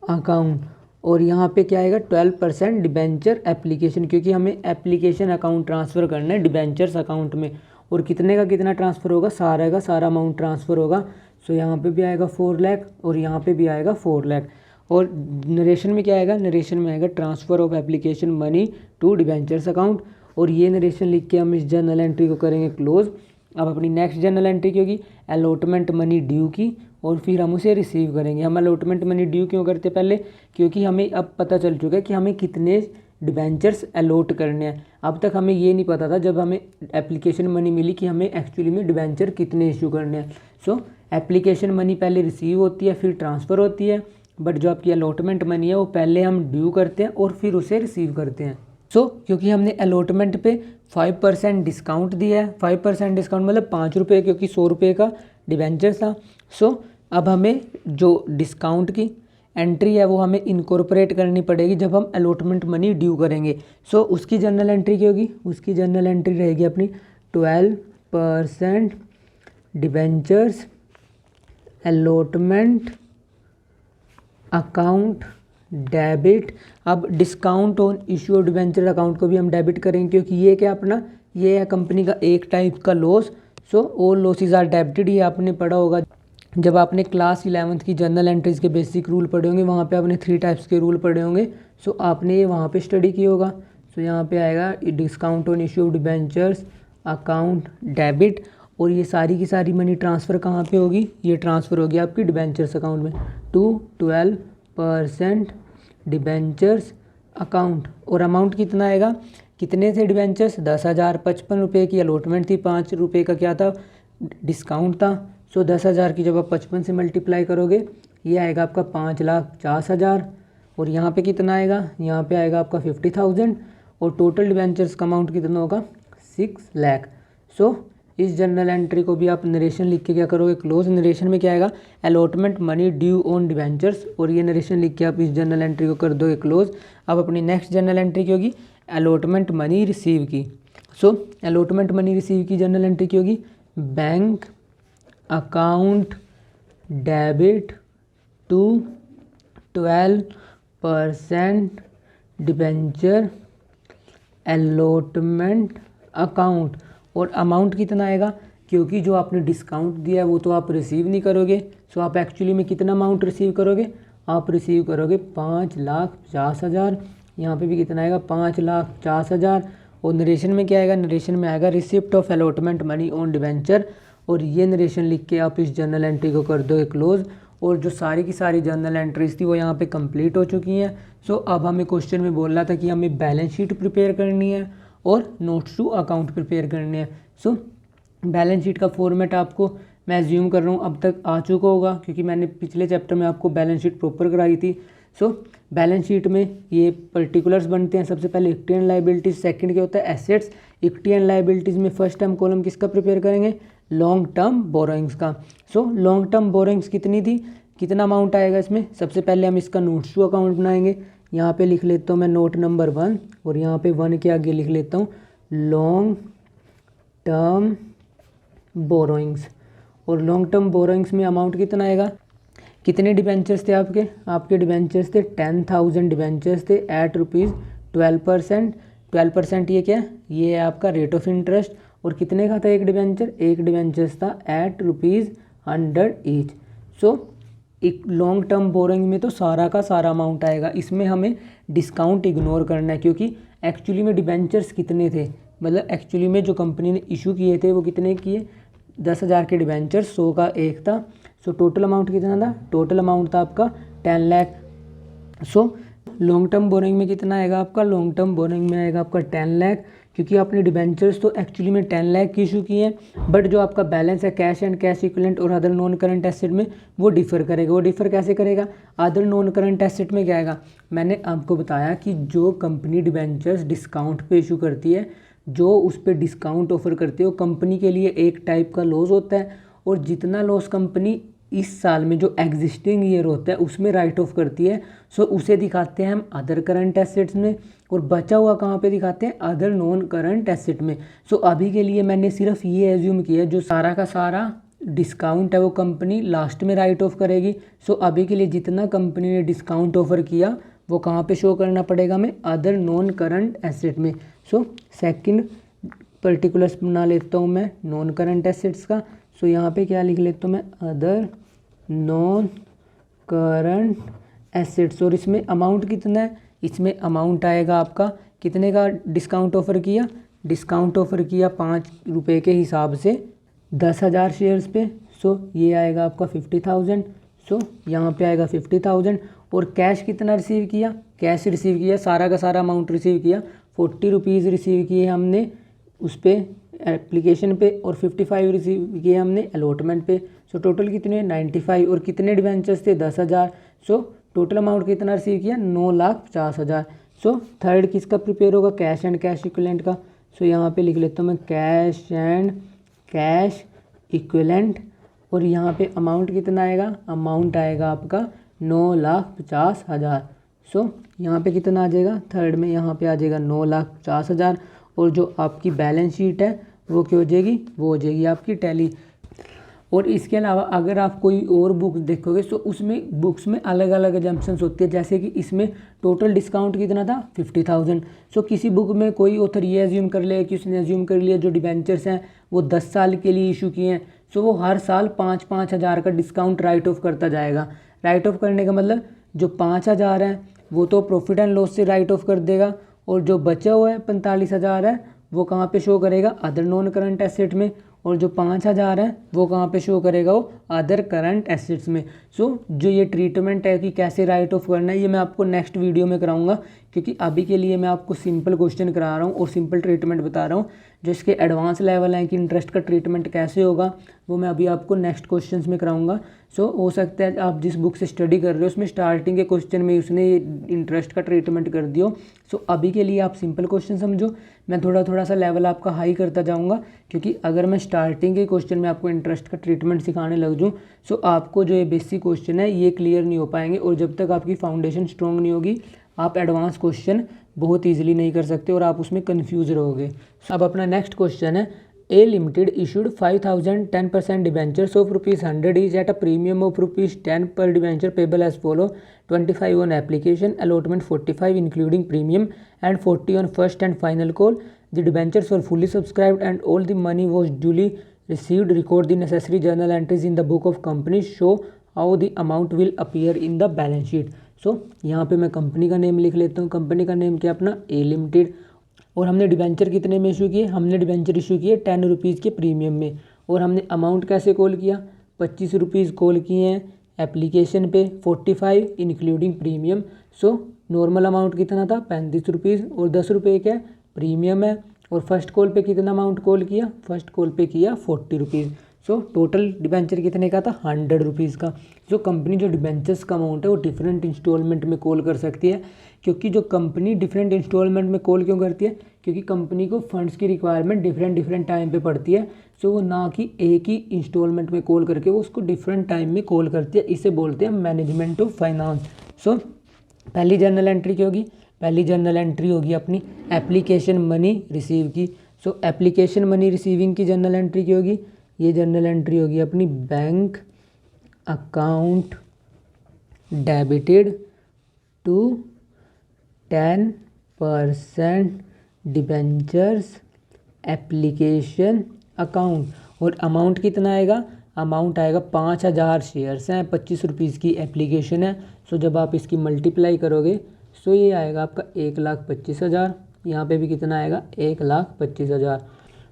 account. और यहाँ पे क्या आएगा 12% डिबेंचर एप्लीकेशन, क्योंकि हमें एप्लीकेशन अकाउंट ट्रांसफ़र करना है डिबेंचर्स अकाउंट में। और कितने का कितना ट्रांसफ़र होगा, सारा का सारा अमाउंट ट्रांसफ़र होगा। सो यहाँ पे भी आएगा 4 लाख और यहाँ पे भी आएगा 4 लाख। और नरेशन में क्या आएगा, नरेशन में आएगा transfer of application money to debentures account. और ये नरेशन लिख के हम इस जर्नल एंट्री को करेंगे क्लोज। अब अपनी नेक्स्ट जर्नल एंट्री की होगी अलॉटमेंट मनी ड्यू की, और फिर हम उसे रिसीव करेंगे। हम अलॉटमेंट मनी ड्यू क्यों करते हैं पहले, क्योंकि हमें अब पता चल चुका है कि हमें कितने डिबेंचर्स अलॉट करने हैं। अब तक हमें ये नहीं पता था जब हमें एप्लीकेशन मनी मिली कि हमें एक्चुअली में डिबेंचर कितने इशू करने हैं। सो एप्लीकेशन मनी पहले रिसीव होती है फिर ट्रांसफ़र होती है, बट जो आपकी अलॉटमेंट मनी है वो पहले हम ड्यू करते हैं और फिर उसे रिसीव करते हैं। सो क्योंकि हमने अलॉटमेंट पे 5% डिस्काउंट दिया है, 5% डिस्काउंट मतलब 5 रुपये, क्योंकि 100 रुपये का डिबेंचर था। सो अब हमें जो डिस्काउंट की एंट्री है वो हमें इनकॉर्पोरेट करनी पड़ेगी जब हम अलॉटमेंट मनी ड्यू करेंगे। सो उसकी जर्नल एंट्री क्या होगी, उसकी जर्नल एंट्री रहेगी अपनी 12% डिबेंचर्स अलॉटमेंट अकाउंट डेबिट। अब discount on issue of debenture account को भी हम डेबिट करेंगे, क्योंकि ये क्या अपना, ये है कंपनी का एक टाइप का loss. So all losses are debited, ये आपने पढ़ा होगा जब आपने क्लास 11th की जर्नल एंट्रीज के बेसिक रूल पढ़े होंगे, वहाँ पे आपने 3 टाइप्स के रूल पढ़े होंगे। सो आपने ये वहाँ पे स्टडी किया होगा। सो यहाँ पे आएगा discount on issue of debentures account debit. और ये सारी की सारी मनी ट्रांसफ़र कहाँ पे होगी, ये ट्रांसफ़र होगी आपकी डिबेंचर्स अकाउंट में टू 12% डिबेंचर्स अकाउंट। और अमाउंट कितना आएगा, कितने थे डिबेंचर्स, 10,000, 55 रुपये की अलॉटमेंट थी, 5 रुपये का क्या था, डिस्काउंट था। सो 10,000 की जब आप 55 से मल्टीप्लाई करोगे ये आएगा आपका 5,50,000। और यहाँ पे कितना आएगा, यहाँ पे आएगा आपका 50,000। और टोटल डिबेंचर्स का अमाउंट कितना होगा, 6 लाख। सो इस जर्नल एंट्री को भी आप नरेशन लिख के क्या करोगे क्लोज। नरेशन में क्या आएगा, allotment money due on debentures, और ये नरेशन लिख के आप इस जर्नल एंट्री को कर दोगे क्लोज। अब अपनी नेक्स्ट जर्नल एंट्री की होगी अलॉटमेंट मनी रिसीव की। सो अलॉटमेंट मनी रिसीव की जर्नल एंट्री की होगी bank account debit to 12% debenture allotment account. और अमाउंट कितना आएगा, क्योंकि जो आपने डिस्काउंट दिया है वो तो आप रिसीव नहीं करोगे। सो आप एक्चुअली में कितना अमाउंट रिसीव करोगे, आप रिसीव करोगे 5,50,000। यहाँ पे भी कितना आएगा 5,50,000। और नरेशन में क्या आएगा, नरेशन में आएगा receipt of allotment money on debenture. और ये नरेशन लिख के आप इस जर्नल एंट्री को कर दोगे क्लोज। और जो सारी की सारी जर्नल एंट्रीज थी वो यहाँ पे कंप्लीट हो चुकी हैं। सो अब हमें क्वेश्चन में बोलना था कि हमें बैलेंस शीट प्रिपेयर करनी है और नोट्स टू अकाउंट प्रिपेयर करने हैं। सो बैलेंस शीट का फॉर्मेट आपको मैं एज्यूम कर रहा हूँ अब तक आ चुका होगा, क्योंकि मैंने पिछले चैप्टर में आपको बैलेंस शीट प्रॉपर कराई थी। सो बैलेंस शीट में ये पर्टिकुलर्स बनते हैं। सबसे पहले इक्विटी एंड लायबिलिटीज, सेकंड क्या होता है एसेट्स। इक्विटी एंड लायबिलिटीज में फर्स्ट टर्म कॉलम किसका प्रिपेयर करेंगे, लॉन्ग टर्म बोरोइंग्स का। सो लॉन्ग टर्म बोरोइंग्स कितनी थी, कितना अमाउंट आएगा इसमें, सबसे पहले हम इसका नोट्स टू अकाउंट बनाएंगे। यहाँ पे लिख लेता हूँ मैं नोट नंबर 1, और यहाँ पे 1 के आगे लिख लेता हूँ लॉन्ग टर्म बोरोइंग्स। और लॉन्ग टर्म बोरोइंग्स में अमाउंट कितना आएगा, कितने डिबेंचर्स थे आपके, आपके डिबेंचर्स थे 10,000 डिबेंचर्स थे एट ₹12%। 12% ये क्या है, ये है आपका रेट ऑफ इंटरेस्ट। और कितने का था एक डिबेंचर, एक डिबेंचर्स था एट ₹100 ईच। सो एक लॉन्ग टर्म बोरोइंग में तो सारा का सारा अमाउंट आएगा, इसमें हमें डिस्काउंट इग्नोर करना है, क्योंकि एक्चुअली में डिबेंचर्स कितने थे, मतलब एक्चुअली में जो कंपनी ने इशू किए थे वो कितने किए, 10,000 के डिबेंचर्स, 100 का एक था। सो टोटल अमाउंट कितना था, टोटल अमाउंट था आपका 10 lakh. So long term borrowing में कितना आएगा आपका, लॉन्ग टर्म बोरिंग में आएगा आपका 10 लाख, क्योंकि आपने डिबेंचर्स तो एक्चुअली में 10 लाख की इशू किए हैं, बट जो आपका बैलेंस है कैश एंड कैश इक्विवेलेंट और अदर नॉन करंट एसेट में वो डिफर करेगा। वो डिफर कैसे करेगा, अदर नॉन करंट एसेट में क्या आएगा, मैंने आपको बताया कि जो कंपनी डिबेंचर्स डिस्काउंट पे इशू करती है, जो उस पर डिस्काउंट ऑफर करती है, वो कंपनी के लिए एक टाइप का लॉस होता है, और जितना लॉस कंपनी इस साल में जो एग्जिस्टिंग ईयर होता है उसमें राइट ऑफ करती है, सो उसे दिखाते हैं हम अदर करंट एसेट्स में, और बचा हुआ कहाँ पे दिखाते हैं, अदर नॉन करंट एसेट में। सो अभी के लिए मैंने सिर्फ ये एज्यूम किया जो सारा का सारा डिस्काउंट है वो कंपनी लास्ट में राइट ऑफ करेगी। सो अभी के लिए जितना कंपनी ने डिस्काउंट ऑफर किया वो कहाँ पे शो करना पड़ेगा हमें, अदर नॉन करंट एसेट में। सो सेकंड पर्टिकुलर्स बना लेता हूँ मैं नॉन करंट एसेट्स का। सो यहाँ पे क्या लिख लेता हूँ मैं, अदर नॉन करंट एसेट्स, और इसमें अमाउंट कितना है, इसमें अमाउंट आएगा आपका कितने का डिस्काउंट ऑफर किया, डिस्काउंट ऑफर किया 5 रुपये के हिसाब से 10,000 शेयर्स पे। सो ये आएगा आपका 50,000। सो यहाँ पे आएगा 50,000, और कैश कितना रिसीव किया, कैश रिसीव किया सारा का सारा अमाउंट रिसीव किया, 40 रुपीज़ रिसीव किए हमने उस पर एप्लीकेशन पे, और 55 रिसीव किए हमने अलॉटमेंट पे। सो टोटल कितने 95, और कितने डिबेंचर्स थे 10,000। सो टोटल अमाउंट कितना रिसीव किया, 9,50,000। सो थर्ड किसका प्रिपेयर होगा, कैश एंड कैश इक्विवेलेंट का। सो यहाँ पे लिख लेता हूँ मैं कैश एंड कैश इक्विवेलेंट, और यहाँ पे अमाउंट कितना आएगा, अमाउंट आएगा आपका 9,50,000। सो यहाँ पे कितना आ जाएगा, थर्ड में यहाँ पे आ जाएगा 9,50,000, और जो आपकी बैलेंस शीट है वो क्या हो जाएगी, वो हो जाएगी आपकी टैली। और इसके अलावा अगर आप कोई और बुक देखोगे तो उसमें बुक्स में अलग अलग एजम्पशंस होती है, जैसे कि इसमें टोटल डिस्काउंट कितना था 50,000। सो किसी बुक में कोई ऑथर ये एज्यूम कर ले कि उसने एज्यूम कर लिया जो डिबेंचर्स हैं वो 10 साल के लिए इशू किए हैं, सो वो हर साल 5-5 हज़ार का डिस्काउंट राइट ऑफ करता जाएगा। राइट ऑफ करने का मतलब जो 5,000 है वो तो प्रॉफिट एंड लॉस से राइट ऑफ कर देगा, और जो बचा हुआ है 45,000 है वो कहाँ पे शो करेगा, अदर नॉन करंट एसेट में, और जो 5,000 है वो कहाँ पे शो करेगा, वो अदर करंट एसेट्स में। सो जो ये ट्रीटमेंट है कि कैसे राइट ऑफ करना है ये मैं आपको नेक्स्ट वीडियो में कराऊंगा, क्योंकि अभी के लिए मैं आपको सिंपल क्वेश्चन करा रहा हूँ और सिंपल ट्रीटमेंट बता रहा हूँ। जो इसके एडवांस लेवल हैं कि इंटरेस्ट का ट्रीटमेंट कैसे होगा वो मैं अभी आपको नेक्स्ट क्वेश्चन में कराऊंगा। सो हो सकता है आप जिस बुक से स्टडी कर रहे हो उसमें स्टार्टिंग के क्वेश्चन में उसने इंटरेस्ट का ट्रीटमेंट कर दियो। सो अभी के लिए आप सिंपल क्वेश्चन समझो, मैं थोड़ा थोड़ा सा लेवल आपका हाई करता जाऊँगा, क्योंकि अगर मैं स्टार्टिंग के क्वेश्चन में आपको इंटरेस्ट का ट्रीटमेंट सिखाने लग जाऊँ सो आपको जो ये बेसिक क्वेश्चन है ये क्लियर नहीं हो पाएंगे, और जब तक आपकी फाउंडेशन स्ट्रॉन्ग नहीं होगी आप एडवांस क्वेश्चन बहुत ईजिली नहीं कर सकते और आप उसमें कन्फ्यूज रहोगे। अब अपना नेक्स्ट क्वेश्चन है, A limited issued 5,000 10% debentures of ₹100 each at a premium of ₹10 per debenture payable as follow, 25 on application, allotment 45 including premium and 40 on first and final call. The debentures were fully subscribed and all the money was duly received. Record the necessary journal entries in the book of companies. Show how the amount will appear in the balance sheet. सो यहाँ पे मैं company का name लिख लेता हूँ। Company का name क्या अपना ए लिमिटेड, और हमने डिबेंचर कितने में इशू किए, हमने डिबेंचर इशू किए 10 रुपीज़ के प्रीमियम में, और हमने अमाउंट कैसे कॉल किया 25 रुपीज़ कॉल किए हैं एप्लीकेशन पे, 45 including premium. So normal amount कितना था 35 रुपीज़, और 10 रुपये क्या प्रीमियम है, और फर्स्ट कॉल पे कितना अमाउंट कॉल किया, फर्स्ट कॉल पे किया 40 रुपीज़। सो टोटल डिबेंचर कितने का था 100 रुपीज़ का। जो कंपनी जो डिबेंचर्स का अमाउंट है वो डिफरेंट इंस्टॉलमेंट में कॉल कर सकती है, क्योंकि जो कंपनी डिफरेंट इंस्टॉलमेंट में कॉल क्यों करती है, क्योंकि कंपनी को फंड्स की रिक्वायरमेंट डिफरेंट टाइम पे पड़ती है। सो वो ना कि एक ही इंस्टॉलमेंट में कॉल करके वो उसको डिफरेंट टाइम में कॉल करती है, इसे बोलते हैं मैनेजमेंट ऑफ फाइनेंस। सो पहली जर्नल एंट्री क्या होगी, पहली जर्नल एंट्री होगी अपनी एप्लीकेशन मनी रिसीव की। सो एप्लीकेशन मनी रिसीविंग की जर्नल एंट्री क्या होगी, ये जर्नल एंट्री होगी अपनी bank account debited to 10% debentures application account, और अमाउंट कितना आएगा, अमाउंट आएगा 5,000 शेयर्स हैं, 25 रुपीज़ की एप्लीकेशन है। सो जब आप इसकी मल्टीप्लाई करोगे सो ये आएगा आपका 1,25,000। यहाँ पे भी कितना आएगा 1,25,000।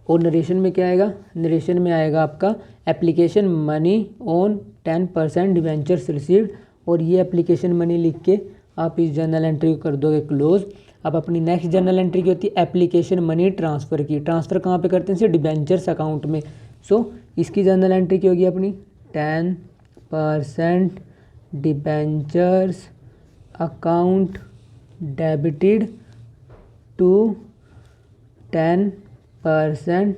और नरेशन में क्या आएगा, नरेशन में आएगा आपका application money on 10% debentures received. और ये एप्लीकेशन मनी लिख के आप इस जर्नल एंट्री को कर दोगे क्लोज। अब अपनी नेक्स्ट जर्नल एंट्री की होती है एप्लीकेशन मनी ट्रांसफ़र की। ट्रांसफ़र कहाँ पे करते हैं, इसे डिबेंचर्स अकाउंट में। सो इसकी जर्नल एंट्री की होगी अपनी 10% debentures account debited to 10%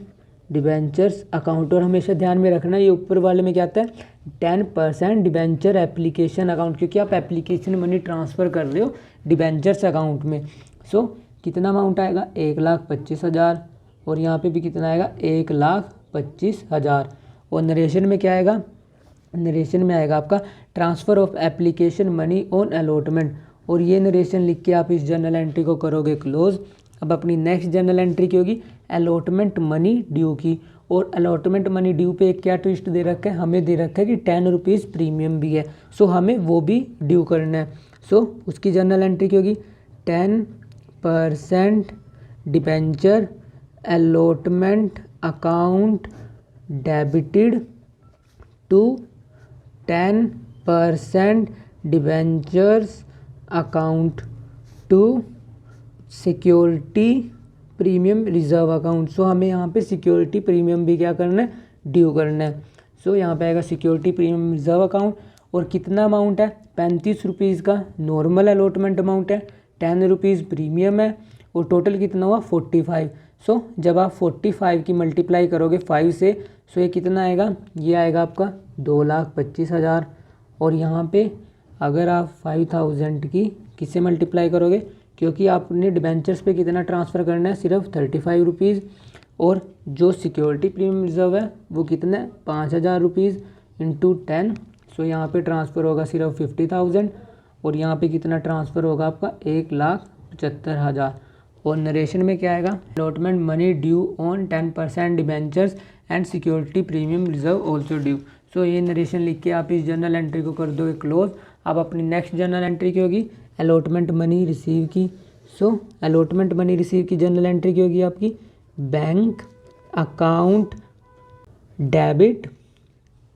debentures account. और हमेशा ध्यान में रखना ये ऊपर वाले में क्या आता है 10% डिबेंचर एप्लीकेशन अकाउंट, क्योंकि आप एप्लीकेशन मनी ट्रांसफ़र कर रहे हो डिबेंचर्स अकाउंट में। सो कितना अमाउंट आएगा 1,25,000। और यहाँ पे भी कितना आएगा 1,25,000। और नरेशन में क्या आएगा, नरेशन में आएगा आपका transfer of application money on allotment. और ये नरेशन लिख के आप इस जर्नल एंट्री को करोगे क्लोज। अब अपनी नेक्स्ट जर्नल एंट्री की होगी अलॉटमेंट मनी ड्यू की। और अलॉटमेंट मनी ड्यू पे एक क्या ट्विस्ट दे रखा है, हमें दे रखा है कि 10 रुपीज़ प्रीमियम भी है। सो हमें वो भी ड्यू करना है। सो उसकी जर्नल एंट्री की होगी 10% debenture allotment account debited to 10% debentures account to security premium reserve account. So हमें यहाँ पे सिक्योरिटी प्रीमियम भी क्या करना है, ड्यू करना है। सो यहाँ पे आएगा सिक्योरिटी प्रीमियम रिजर्व अकाउंट। और कितना अमाउंट है 35 रुपीज़ का नॉर्मल अलॉटमेंट अमाउंट है, 10 रुपीज़ प्रीमियम है, और टोटल कितना हुआ 45। सो जब आप 45 की मल्टीप्लाई करोगे 5 से, सो ये कितना आएगा, ये आएगा आपका 2,25,000। और यहाँ पे अगर आप 5,000 की किससे मल्टीप्लाई करोगे, क्योंकि आपने डिबेंचर्स पे कितना ट्रांसफ़र करना है, सिर्फ 35 रुपीज़। और जो सिक्योरिटी प्रीमियम रिजर्व है वो कितना है 5,000 रुपीज़ इंटू 10। सो यहाँ पे ट्रांसफ़र होगा सिर्फ 50,000। और यहाँ पे कितना ट्रांसफ़र होगा आपका 1,75,000। और नरेशन में क्या आएगा, allotment money due on 10% debentures and security premium reserve also due. So ये नरेशन लिख के आप इस जर्नल एंट्री को कर दोगे क्लोज। अब अपनी नेक्स्ट जर्नल एंट्री की होगी अलॉटमेंट मनी रिसीव की। सो अलॉटमेंट मनी रिसीव की जर्नल एंट्री की होगी आपकी bank account debit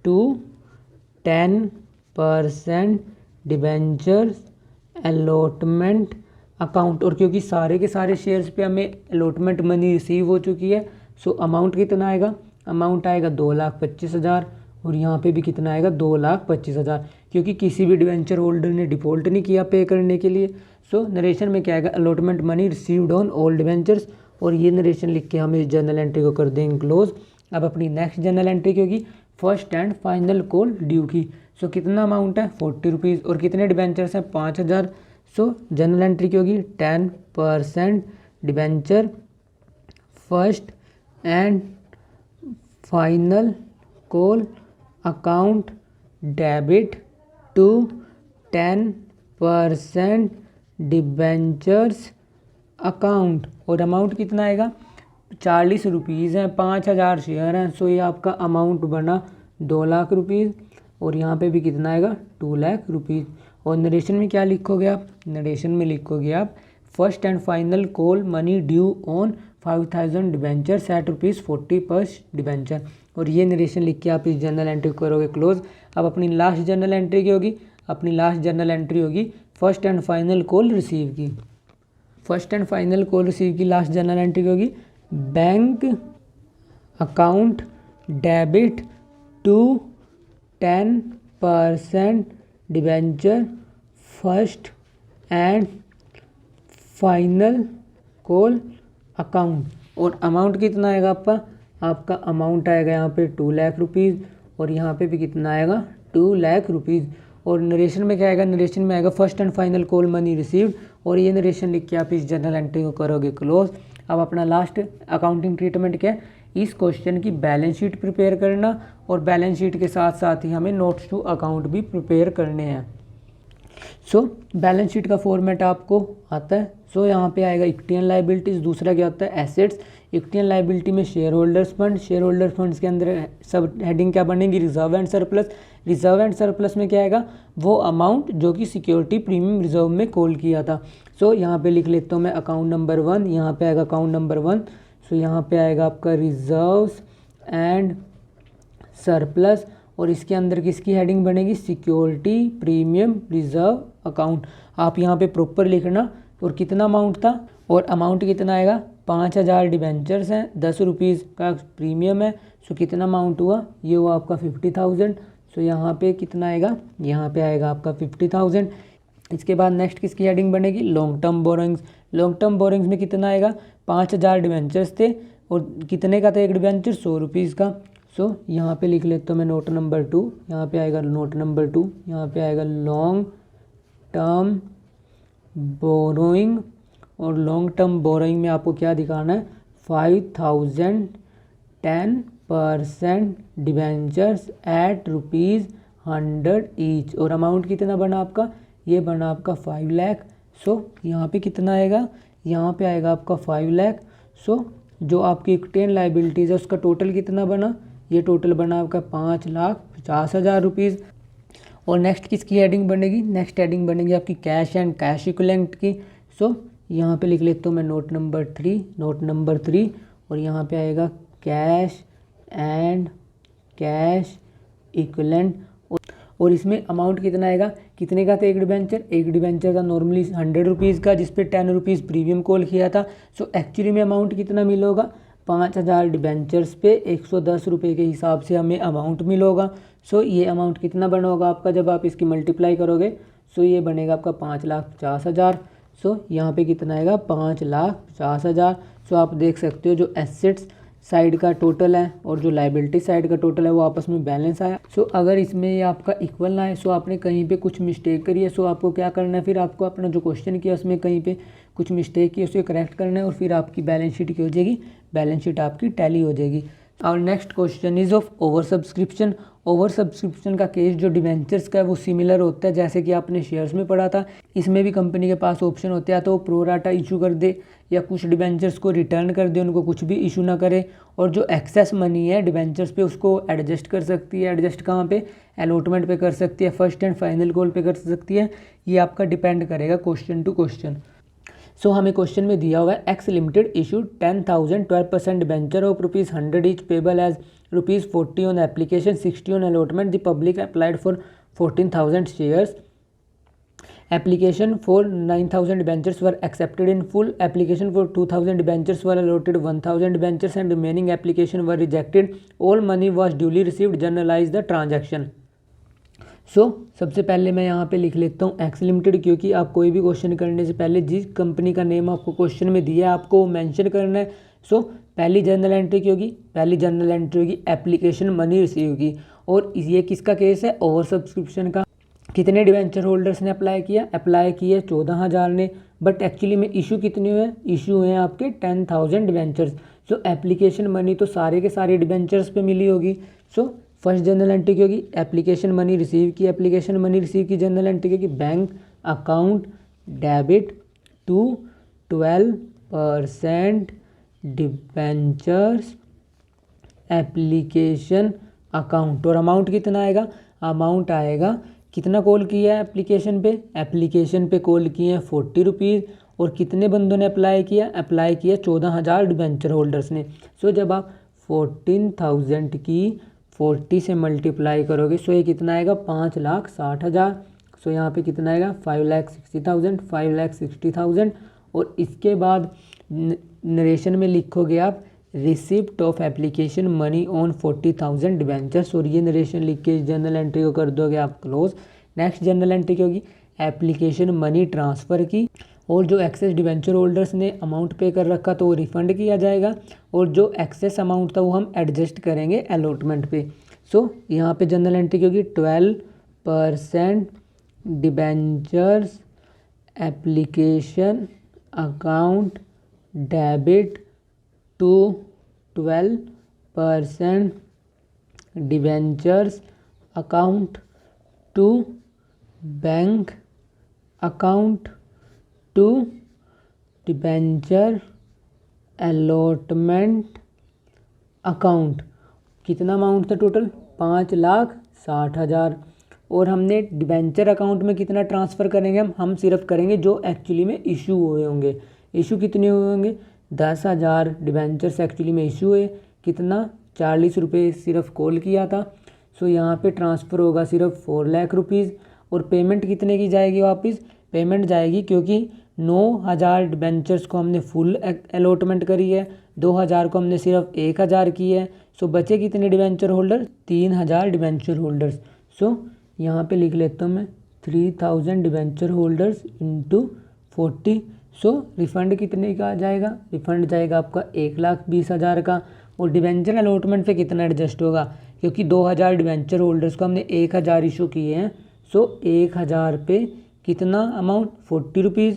to 10% debentures allotment account. और क्योंकि सारे के सारे शेयर्स पे हमें अलॉटमेंट मनी रिसीव हो चुकी है, सो अमाउंट कितना आएगा, अमाउंट आएगा 2,25,000। और यहाँ पे भी कितना आएगा 2,25,000, क्योंकि किसी भी डिवेंचर होल्डर ने डिफ़ॉल्ट नहीं किया पे करने के लिए। सो नरेशन में क्या आएगा, allotment money received on all debentures. और ये नरेशन लिख के हम इस जर्नल एंट्री को कर देंगे क्लोज। अब अपनी नेक्स्ट जर्नल एंट्री की होगी first and final call due की। सो कितना अमाउंट है 40 रुपीज़। और कितने डिवेंचर्स हैं 5,000। सो जर्नल एंट्री की होगी 10% debenture first and final call account debit to 10% debentures account. और अमाउंट कितना आएगा 40 रुपीज़ हैं, 5,000 शेयर हैं। सो ये आपका अमाउंट बना 2 लाख रुपीज़। और यहाँ पे भी कितना आएगा 2 लाख रुपीज़। और नरेशन में क्या लिखोगे आप, नरेशन में लिखोगे आप first and final call money due on 5,000 debenture ₹60 पर डिबेंचर। और ये नरेशन लिख के आप इस जर्नल एंट्री करोगे क्लोज। अब अपनी लास्ट जर्नल एंट्री की होगी, अपनी लास्ट जर्नल एंट्री होगी first and final call receive की। First and final call receive की लास्ट जर्नल एंट्री की होगी bank account debit to 10% debenture first and final call account. और अमाउंट कितना आएगा आपका अमाउंट आएगा यहाँ पे 2 लाख रुपीज़। और यहाँ पे भी कितना आएगा 2 लाख रुपीज़। और नरेशन में क्या आएगा, नरेशन में आएगा first and final call money received. और ये नरेशन लिख के आप इस जर्नल एंट्री को करोगे क्लोज। अब अपना लास्ट अकाउंटिंग ट्रीटमेंट क्या है, इस क्वेश्चन की बैलेंस शीट प्रिपेयर करना। और बैलेंस शीट के साथ साथ ही हमें नोट्स टू अकाउंट भी प्रिपेयर करने हैं। सो बैलेंस शीट का फॉर्मेट आपको आता है। सो यहाँ पे आएगा इक्विटी एंड लायबिलिटीज़, दूसरा क्या होता है एसेट्स, इक्विटी एंड लाइबिलिटी में शेयर होल्डर्स फंड्स के अंदर सब हेडिंग क्या बनेगी, reserve and surplus. Reserve and surplus में क्या आएगा, वो अमाउंट जो कि सिक्योरिटी प्रीमियम रिजर्व में कॉल किया था। सो यहाँ पे लिख लेता हूँ मैं अकाउंट नंबर 1, यहाँ पे आएगा अकाउंट नंबर 1। सो यहाँ पे आएगा आपका रिजर्व्स एंड सरप्लस, और इसके अंदर किसकी हेडिंग बनेगी, सिक्योरिटी प्रीमियम रिजर्व अकाउंट। आप यहाँ पे प्रॉपर लिखना। और कितना अमाउंट था, और अमाउंट कितना आएगा, 5000 डिबेंचर्स हैं, 10 रुपीज़ का प्रीमियम है। सो कितना अमाउंट हुआ, ये हुआ आपका 50,000। सो यहाँ पे कितना आएगा, यहाँ पे आएगा आपका 50,000। इसके बाद नेक्स्ट किसकी हेडिंग बनेगी, long term borrowings. Long term borrowings में कितना आएगा, 5000 डिबेंचर्स थे, और कितने का था एक डिबेंचर, 100 रुपीज़ का। सो यहाँ पे लिख लेता हूँ मैं नोट नंबर 2, यहाँ पे आएगा नोट नंबर 2, यहाँ पे आएगा लॉन्ग टर्म बोरोइंग। और लॉन्ग टर्म बोरोइंग में आपको क्या दिखाना है, 5000 10% डिबेंचर्स एट ₹100 ईच। और अमाउंट कितना बना आपका, ये बना आपका 5 लाख। सो यहाँ पे कितना आएगा, यहाँ पे आएगा आपका 5 लाख। सो जो आपकी इक्विटी एंड लाइबिलिटीज़ है उसका टोटल कितना बना, ये टोटल बना आपका 5,50,000 रुपीज़। और नेक्स्ट किसकी हेडिंग बनेगी, नेक्स्ट हेडिंग बनेगी आपकी कैश एंड कैश इक्विवेलेंट की। सो यहाँ पे लिख लेता हूँ मैं नोट नंबर 3, नोट नंबर 3, और यहाँ पे आएगा कैश एंड कैश इक्विवेलेंट। और इसमें अमाउंट कितना आएगा, कितने का था एक डिबेंचर, एक डिबेंचर था नॉर्मली 100 रुपीज़ का, जिस पे 10 रुपीज़ प्रीमियम कॉल किया था। सो एक्चुअली में अमाउंट कितना मिलेगा, 5000 डिबेंचर्स पे 110 रुपये के हिसाब से हमें अमाउंट मिलेगा। सो ये अमाउंट कितना बना होगा आपका, जब आप इसकी मल्टीप्लाई करोगे, सो ये बनेगा आपका 5,50,000। सो यहाँ पे कितना आएगा, 5,50,000। सो आप देख सकते हो जो एसेट्स साइड का टोटल है और जो लाइबिलिटी साइड का टोटल है वो आपस में बैलेंस आया। सो अगर इसमें ये आपका इक्वल ना है, सो आपने कहीं पे कुछ मिस्टेक करी है, सो आपको क्या करना है, फिर आपको अपना जो क्वेश्चन किया उसमें कहीं पे कुछ मिस्टेक की उसे करेक्ट करना है, और फिर आपकी बैलेंस शीट की हो जाएगी, बैलेंस शीट आपकी टैली हो जाएगी। और next question is of over subscription. Over subscription का केस जो डिवेंचर्स का है वो सिमिलर होता है जैसे कि आपने शेयर्स में पढ़ा था। इसमें भी कंपनी के पास ऑप्शन होते हैं, तो वो प्रोराटा इशू कर दे या कुछ डिवेंचर्स को रिटर्न कर दे, उनको कुछ भी इशू ना करे। और जो एक्सेस मनी है डिवेंचर्स पे उसको एडजस्ट कर सकती है। एडजस्ट कहाँ पे, अलॉटमेंट पे कर सकती है, फर्स्ट एंड फाइनल कॉल पे कर सकती है। ये आपका डिपेंड करेगा क्वेश्चन टू क्वेश्चन। सो हमें क्वेश्चन में दिया हुआ है X limited issued 10,000 12% debenture of ₹100 each payable as ₹40 on application 60 on allotment. The public applied for 14,000 shares. Application for 9,000 debentures were accepted in full. Application for 2,000 debentures were allotted 1,000 debentures and remaining application were rejected. All money was duly received. Journalize the transaction. सबसे पहले मैं यहाँ पे लिख लेता हूँ x limited, क्योंकि आप कोई भी क्वेश्चन करने से पहले जिस कंपनी का नेम आपको क्वेश्चन में दिया है आपको मेंशन करना है। पहली जर्नल एंट्री की होगी, पहली जर्नल एंट्री होगी एप्लीकेशन मनी रिसीव की। और ये किसका केस है, ओवर सब्सक्रिप्शन का। कितने डिवेंचर होल्डर्स ने अप्लाई किया, अप्लाई किए 14,000 ने, बट एक्चुअली में इशू कितने हुए, इशू हुए हैं आपके 10,000 डिवेंचर्स। एप्लीकेशन मनी तो सारे के सारे डिवेंचर्स पे मिली होगी। फर्स्ट जनरल एंट्री की होगी एप्लीकेशन मनी रिसीव की, एप्लीकेशन मनी रिसीव की जनरल एंट्री की होगी bank account debit to 12% debentures application account. और अमाउंट कितना आएगा, अमाउंट आएगा कितना कॉल किया है एप्लीकेशन पे, एप्लीकेशन पे कॉल किए हैं 40 रुपीज़। और कितने बंदों ने अप्लाई किया, अप्लाई किया 14,000 डिवेंचर होल्डर्स ने। जब आप 14,000 की 40 से मल्टीप्लाई करोगे ये कितना आएगा, 5,60,000। यहाँ पे कितना आएगा 5,60,000, 5,60,000। और इसके बाद नरेशन में लिखोगे आप receipt of application money on 40,000 debentures. और ये नरेशन लिख के जनरल एंट्री को कर दोगे आप क्लोज। नेक्स्ट जनरल एंट्री की होगी एप्लीकेशन मनी ट्रांसफ़र की, और जो एक्सेस डिवेंचर होल्डर्स ने अमाउंट पे कर रखा तो वो रिफ़ंड किया जाएगा, और जो एक्सेस अमाउंट था वो हम एडजस्ट करेंगे अलॉटमेंट पे। यहाँ पे जनरल एंट्री की होगी 12% debentures application account debit to 12% debentures account to bank account to debenture allotment account कितना अमाउंट था टोटल 5,60,000। और हमने डिबेंचर अकाउंट में कितना ट्रांसफ़र करेंगे हम सिर्फ करेंगे जो एक्चुअली में इशू हुए होंगे। इशू कितने हुए होंगे 10,000 डिबेंचर्स एक्चुअली में इशू हुए, कितना 40 रुपये सिर्फ कॉल किया था। सो यहाँ पे ट्रांसफ़र होगा सिर्फ 4 लाख रुपीज़। और पेमेंट कितने की जाएगी वापस, पेमेंट जाएगी क्योंकि 9,000 डिबेंचर्स को हमने फुल अलॉटमेंट करी है, 2,000 को हमने सिर्फ 1,000 की है। सो बचे कितने डिबेंचर होल्डर 3,000 डिबेंचर होल्डर्स। सो यहाँ पे लिख लेता हूँ मैं 3,000 डिबेंचर होल्डर्स इंटू 40। सो रिफ़ंड कितने का जाएगा, रिफ़ंड जाएगा आपका 1,20,000 का। और डिबेंचर अलॉटमेंट पे कितना एडजस्ट होगा, क्योंकि 2,000 डिबेंचर होल्डर्स को हमने 1,000 इशू किए हैं। सो 1,000 पे कितना अमाउंट 40 रुपीज़।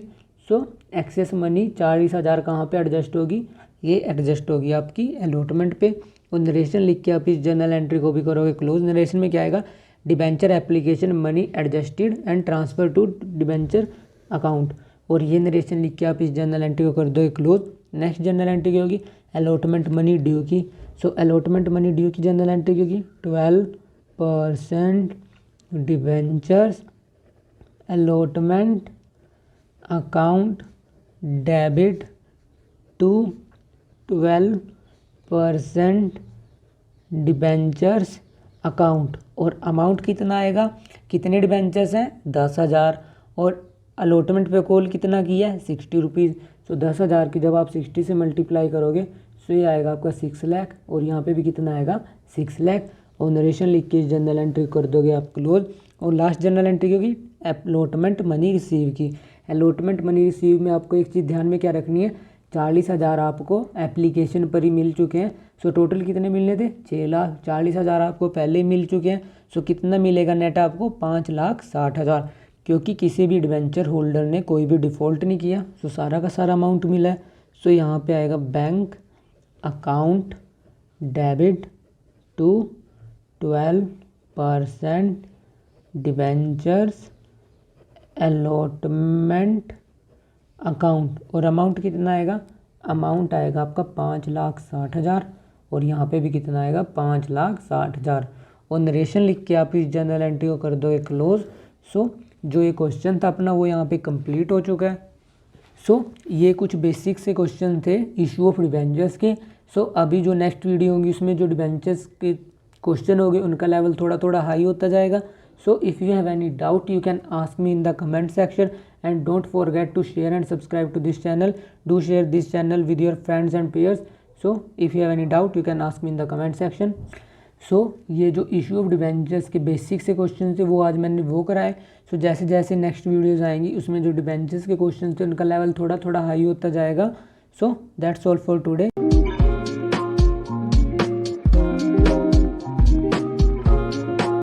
सो एक्सेस मनी 40,000 कहाँ पे एडजस्ट होगी, ये एडजस्ट होगी आपकी अलॉटमेंट पे। और नरेशन लिख के आप इस जर्नल एंट्री को भी करोगे क्लोज। नरेशन में क्या आएगा, debenture application money adjusted and transfer to debenture account. और ये नरेशन लिख के आप इस जर्नल एंट्री को कर दोगे क्लोज। नेक्स्ट जर्नल एंट्री क्या होगी, अलॉटमेंट मनी ड्यू की। सो अलॉटमेंट मनी ड्यू की जर्नल एंट्री की होगी 12% debentures allotment account debit to 12% debentures account. और अमाउंट कितना आएगा, कितने डिबेंचर्स हैं 10,000। और अलॉटमेंट पे कॉल कितना किया है 60 रुपीज़। सो 10,000 की जब आप 60 से मल्टीप्लाई करोगे सो ये आएगा आपका 6 लाख। और यहाँ पे भी कितना आएगा 6 लाख। और नरेशन लिख के इस जनरल एंट्री कर दोगे आप क्लोज। और लास्ट जनरल एंट्री होगी अलॉटमेंट मनी रिसीव की। अलॉटमेंट मनी रिसीव में आपको एक चीज़ ध्यान में क्या रखनी है, 40,000 आपको एप्लीकेशन पर ही मिल चुके हैं। सो टोटल कितने मिलने थे 6,40,000 आपको पहले ही मिल चुके हैं। सो कितना मिलेगा नेट आपको 5,60,000, क्योंकि किसी भी डिबेंचर होल्डर ने कोई भी डिफ़ॉल्ट नहीं किया। सो सारा का सारा अमाउंट मिला है। सो यहाँ पे आएगा bank account debit to 12% debentures allotment account. और अमाउंट कितना आएगा, अमाउंट आएगा आपका 5,60,000। और यहाँ पे भी कितना आएगा 5,60,000। और नरेशन लिख के आप इस जर्नल एंट्री को कर दोगे क्लोज। सो जो ये क्वेश्चन था अपना वो यहाँ पे कंप्लीट हो चुका है। सो ये कुछ बेसिक से क्वेश्चन थे इशू ऑफ डिबेंचर्स के। सो अभी जो नेक्स्ट वीडियो होगी उसमें जो डिबेंचर्स के क्वेश्चन होंगे उनका लेवल थोड़ा थोड़ा हाई होता जाएगा। So if you have any doubt you can ask me in the comment section, and don't forget to share and subscribe to this channel. Do share this channel with your friends and peers. So if you have any doubt you can ask me in the comment section. So ये जो issue of debentures के basic से question थे वो आज मैंने वो कराए। सो जैसे जैसे नेक्स्ट वीडियोज़ आएंगी उसमें जो डिबेंचर्स के क्वेश्चन थे उनका लेवल थोड़ा थोड़ा हाई होता जाएगा। So that's all for today.